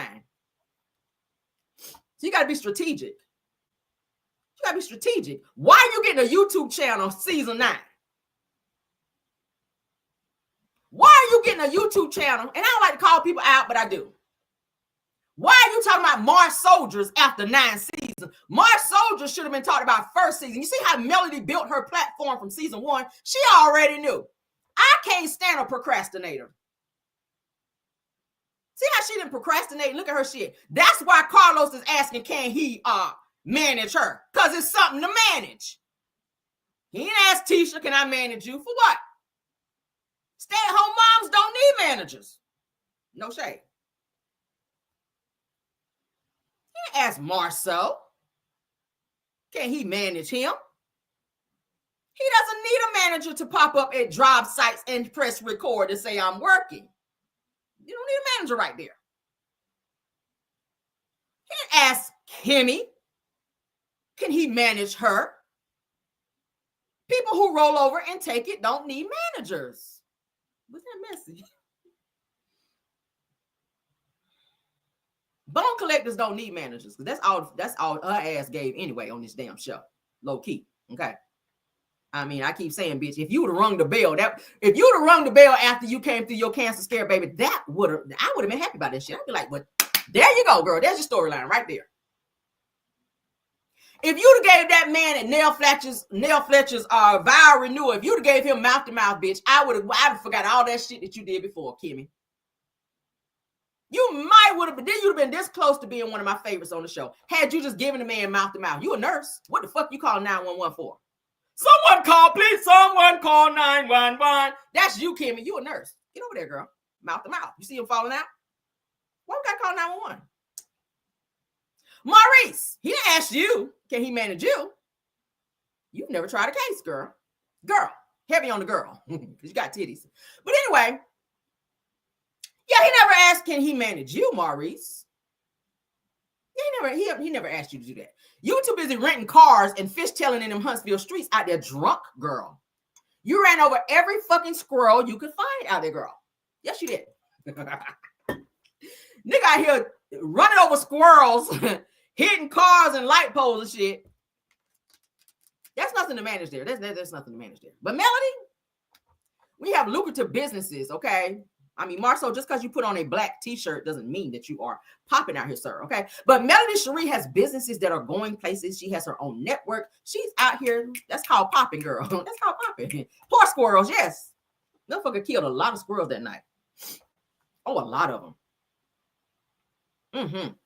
So you got to be strategic. You got to be strategic. Why are you getting a YouTube channel season 9? Why are you getting a YouTube channel? And I don't like to call people out, but I do. Why are you talking about Mars Soldiers after 9 seasons? Mars Soldiers should have been talked about first season. You see how Melody built her platform from season 1? She already knew. I can't stand a procrastinator. See how she didn't procrastinate? Look at her shit. That's why Carlos is asking, can he manage her? Because it's something to manage. He didn't ask Tisha, can I manage you? For what? Stay-at-home moms don't need managers. No shade. He didn't ask Marcel, can he manage him? He doesn't need a manager to pop up at job sites and press record and say, I'm working. You don't need a manager right there. He didn't ask Kimmy, can he manage her? People who roll over and take it don't need managers. Wasn't that messy? Bone collectors don't need managers because that's all her ass gave anyway on this damn show. Low key. Okay. I mean, I keep saying, bitch, if you would have rung the bell, if you would have rung the bell after you came through your cancer scare, baby, I would have been happy about that shit. I'd be like, well, there you go, girl. There's your storyline right there. If you'd have gave that man at Nail Fletcher's viral renewal, if you'd have gave him mouth to mouth, bitch, I'd have forgot all that shit that you did before, Kimmy. You'd have been this close to being one of my favorites on the show. Had you just given the man mouth to mouth. You a nurse. What the fuck you call 911 for? Someone call, please. Someone call 911. That's you, Kimmy. You a nurse. Get over there, girl. Mouth to mouth. You see him falling out? Why we gotta call 911? Maurice, he didn't ask you, can he manage you? You've never tried a case, girl. Girl, heavy on the girl, because you got titties. But anyway, yeah, he never asked, can he manage you, Maurice? He never asked you to do that. You were too busy renting cars and fishtailing in them Huntsville streets out there drunk, girl. You ran over every fucking squirrel you could find out there, girl. Yes, you did. Nigga out here running over squirrels, hitting cars and light poles and shit. That's nothing to manage there. There's nothing to manage there. But Melody, we have lucrative businesses, okay? I mean, Marcel, just because you put on a black t-shirt doesn't mean that you are popping out here, sir, okay? But Melody Sheree has businesses that are going places. She has her own network. She's out here. That's called popping, girl. That's called popping. Poor squirrels, yes. Motherfucker killed a lot of squirrels that night. Oh, a lot of them.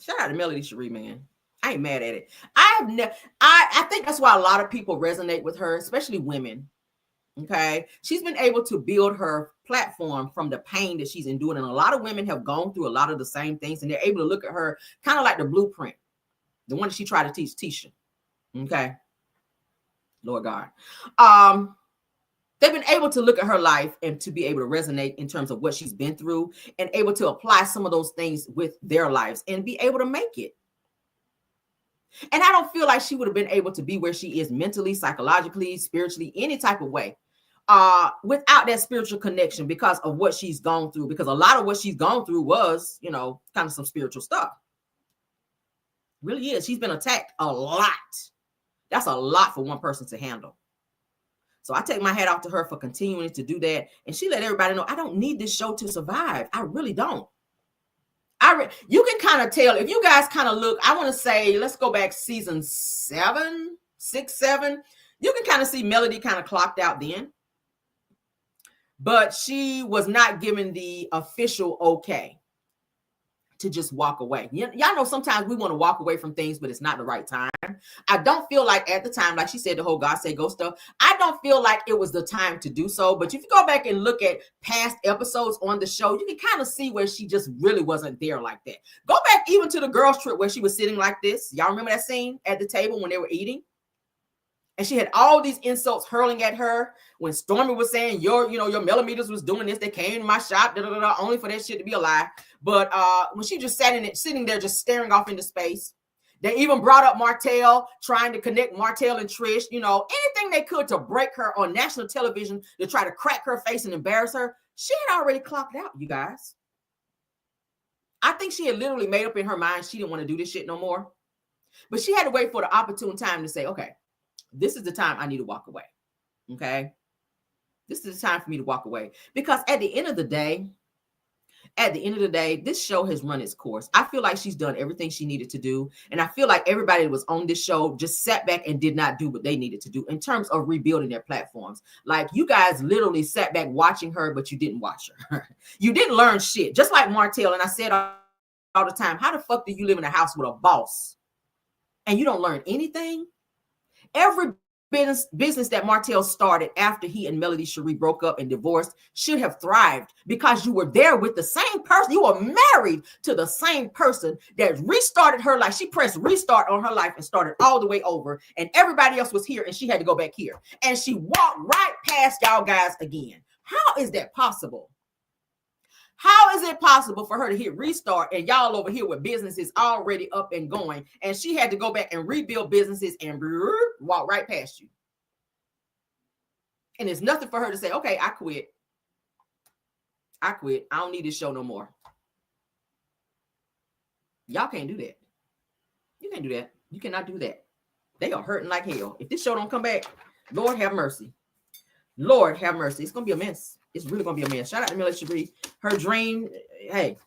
Shout out to Melody Sheree, man. I ain't mad at it. I think that's why a lot of people resonate with her, especially women. Okay. She's been able to build her platform from the pain that she's enduring. And a lot of women have gone through a lot of the same things, and they're able to look at her kind of like the blueprint, the one that she tried to teach Tisha. Okay. Lord God. They've been able to look at her life and to be able to resonate in terms of what she's been through and able to apply some of those things with their lives and be able to make it. And I don't feel like she would have been able to be where she is mentally, psychologically, spiritually, any type of way without that spiritual connection because of what she's gone through. Because a lot of what she's gone through was, you know, kind of some spiritual stuff. Really is. She's been attacked a lot. That's a lot for one person to handle. So I take my hat off to her for continuing to do that. And she let everybody know, I don't need this show to survive. I really don't. You can kind of tell if you guys kind of look, I want to say, let's go back season 7, 6, 7. You can kind of see Melody kind of clocked out then. But she was not given the official okay to just walk away. Y'all know sometimes we want to walk away from things, but it's not the right time. I don't feel like at the time, like she said, the whole God Say Go stuff, I don't feel like it was the time to do so. But if you go back and look at past episodes on the show, you can kind of see where she just really wasn't there like that. Go back even to the girls' trip where she was sitting like this. Y'all remember that scene at the table when they were eating? And she had all these insults hurling at her when Stormy was saying, your millimeters was doing this. They came to my shop, only for that shit to be a lie. But when she just sitting there, just staring off into space, they even brought up Martell, trying to connect Martell and Trish, anything they could to break her on national television to try to crack her face and embarrass her. She had already clocked out, you guys. I think she had literally made up in her mind she didn't want to do this shit no more. But she had to wait for the opportune time to say, okay, this is the time I need to walk away. Okay. This is the time for me to walk away. Because at the end of the day, at the end of the day, this show has run its course. I feel like she's done everything she needed to do. And I feel like everybody that was on this show just sat back and did not do what they needed to do in terms of rebuilding their platforms. Like, you guys literally sat back watching her, but you didn't watch her. You didn't learn shit. Just like Martell. And I said all the time, how the fuck do you live in a house with a boss and you don't learn anything? Every business that Martell started after he and Melody Sheree broke up and divorced should have thrived, because you were there with the same person. You were married to the same person that restarted her life. She pressed restart on her life and started all the way over, and everybody else was here and she had to go back here, and she walked right past y'all guys again. How is that possible? How is it possible for her to hit restart and y'all over here with businesses already up and going, and she had to go back and rebuild businesses and walk right past you? And it's nothing for her to say, okay, I quit. I don't need this show no more. Y'all can't do that. You can't do that. You cannot do that. They are hurting like hell. If this show don't come back, Lord have mercy. Lord have mercy. It's going to be a mess. It's really going to be a mess. Shout out to Melody Sheree. Her dream, hey,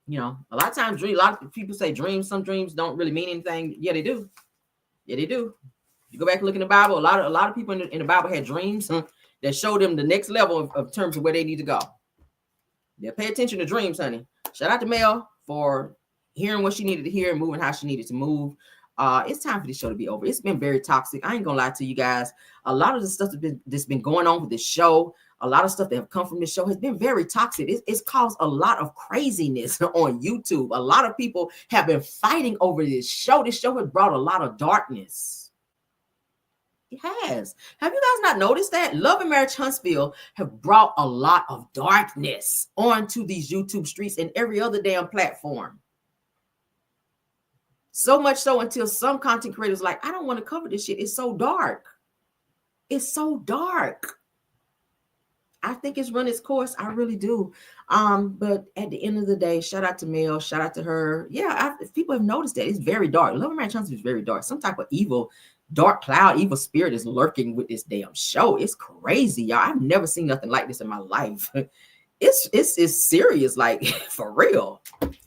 you know, a lot of times, a lot of people say dreams. Some dreams don't really mean anything. Yeah, they do. Yeah, they do. You go back and look in the Bible. A lot of people in the Bible had dreams that showed them the next level of terms of where they need to go. Yeah, pay attention to dreams, honey. Shout out to Mel for hearing what she needed to hear and moving how she needed to move. It's time for this show to be over. It's been very toxic. I ain't gonna lie to you guys. A lot of the stuff that's been going on with this show, a lot of stuff that have come from this show has been very toxic. It's caused a lot of craziness on YouTube. A lot of people have been fighting over this show. This show has brought a lot of darkness. It has. Have you guys not noticed that? Love and Marriage Huntsville have brought a lot of darkness onto these YouTube streets and every other damn platform. So much so until some content creators like, I don't want to cover this shit. It's so dark. It's so dark. I think it's run its course. I really do. But at the end of the day, shout out to Mel. Shout out to her. Yeah, people have noticed that. It's very dark. Love and Marriage Huntsville is very dark. Some type of evil, dark cloud, evil spirit is lurking with this damn show. It's crazy, y'all. I've never seen nothing like this in my life. It's serious, like for real.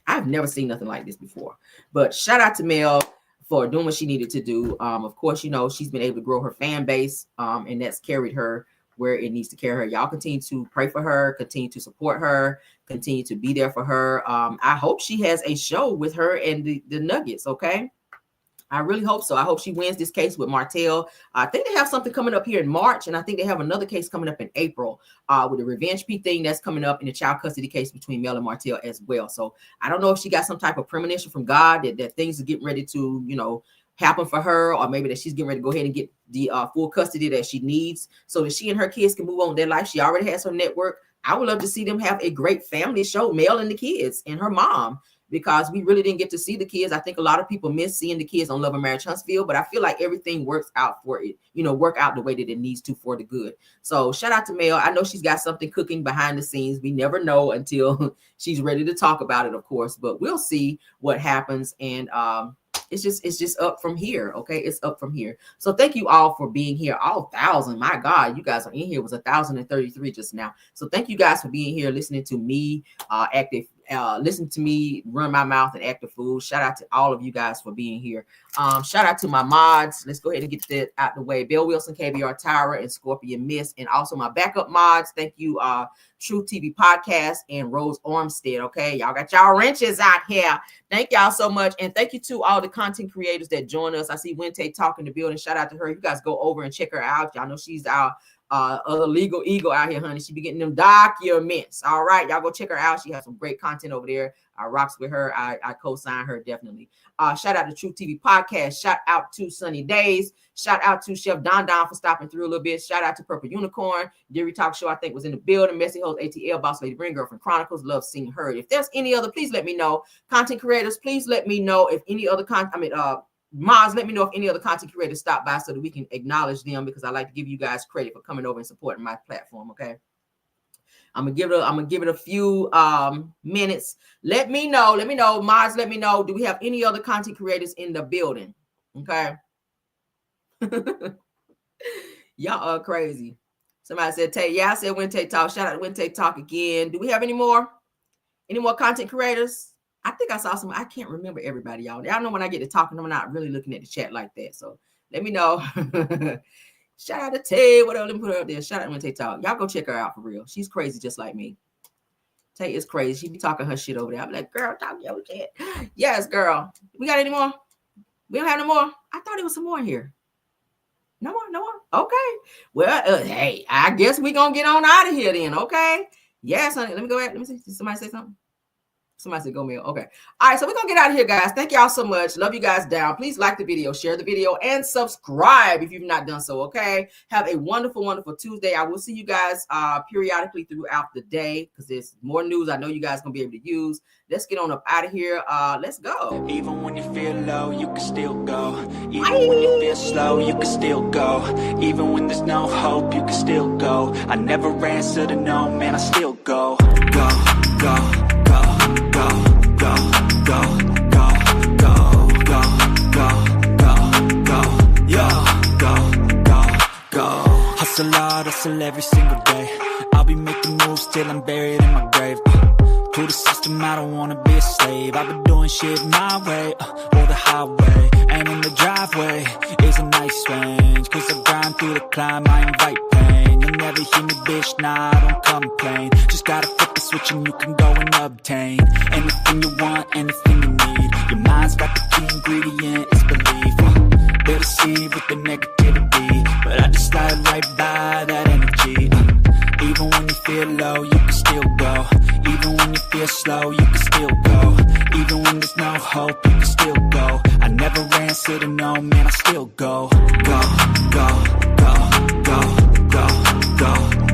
I've never seen nothing like this before. But shout out to Mel for doing what she needed to do. Of course, you know, she's been able to grow her fan base, and that's carried her where it needs to carry her. Y'all continue to pray for her, continue to support her, continue to be there for her. I hope she has a show with her and the Nuggets, okay? I really hope so. I hope she wins this case with Martell. I think they have something coming up here in March, and I think they have another case coming up in April with the Revenge P thing that's coming up in the child custody case between Mel and Martell as well. So I don't know if she got some type of premonition from God that things are getting ready to, you know, happen for her, or maybe that she's getting ready to go ahead and get the full custody that she needs so that she and her kids can move on with their life. She already has her network. I would love to see them have a great family show, Mel and the kids and her mom, because we really didn't get to see the kids. I think a lot of people miss seeing the kids on Love and Marriage Huntsville, but I feel like everything works out for it, you know, work out the way that it needs to for the good. So shout out to Mel. I know she's got something cooking behind the scenes. We never know until she's ready to talk about it, of course, but we'll see what happens. And it's just up from here. Okay. It's up from here. So thank you all for being here. All 1,000. My God, you guys are in here. It was 1,033 just now. So thank you guys for being here, listening to me, listen to me run my mouth and act a fool. Shout out to all of you guys for being here. Shout out to my mods. Let's go ahead and get that out the way. Bill Wilson, KBR Tyra, and Scorpion Miss, and also my backup mods. Thank you, True TV Podcast and Rose Armstead. Okay, y'all got y'all wrenches out here. Thank y'all so much, and thank you to all the content creators that join us. I see Wente talking in the building. Shout out to her. You guys go over and check her out. Y'all know she's our other legal eagle out here, honey. She be getting them documents. All right, y'all go check her out. She has some great content over there. I rocks with her. I co-sign her definitely. Shout out to True TV Podcast. Shout out to Sunny Days. Shout out to Chef Don for stopping through a little bit. Shout out to Purple Unicorn. Deary Talk Show, I think, was in the building. Messy Host ATL, Boss Lady Green, Girlfriend Chronicles. Love seeing her. If there's any other, please let me know. Content creators, please let me know if any other mods, let me know if any other content creators stop by so that we can acknowledge them, because I like to give you guys credit for coming over and supporting my platform. Okay. I'm gonna give it a few minutes. Let me know, mods, let me know. Do we have any other content creators in the building? Okay. Y'all are crazy. Somebody said Tay. Yeah, I said Wente Talk. Shout out to Wente Talk again. Do we have any more? Any more content creators? I think I saw some. I can't remember everybody, y'all. Y'all know when I get to talking, I'm not really looking at the chat like that. So let me know. Shout out to Tay. What else? Let me put her up there. Shout out to Tay Talk. Y'all go check her out for real. She's crazy just like me. Tay is crazy. She be talking her shit over there. I'm like, girl, talk your shit. Yes, girl. We got any more? We don't have no more. I thought there was some more in here. No more. Okay. Well, hey, I guess we gonna get on out of here then. Okay. Yes, honey. Let me go ahead. Let me see. Did somebody say something? Somebody said go mail. Okay. All right. So we're going to get out of here, guys. Thank y'all so much. Love you guys down. Please like the video, share the video, and subscribe if you've not done so. Okay. Have a wonderful, wonderful Tuesday. I will see you guys periodically throughout the day because there's more news I know you guys going to be able to use. Let's get on up out of here. Let's go. Even when you feel low, you can still go. Even when you feel slow, you can still go. Even when there's no hope, you can still go. I never answer to no, man, I still go. Go, go. Hustle hard, hustle every single day. I'll be making moves till I'm buried in my grave. To the system, I don't wanna be a slave. I've been doing shit my way, or the highway. And in the driveway is a nice range. Cause I grind through the climb, I invite pain. You'll never hear me, bitch, nah, I don't complain. Just gotta flip the switch and you can go and obtain anything you want, anything you need. Your mind's got the key ingredient, it's belief. They'll deceive with the negativity, but I just slide right by that energy. Even when you feel low, you can still go. Even when you feel slow, you can still go. Even when there's no hope, you can still go. I never answer to no, man, I still go. Go, go, go, go, go, go.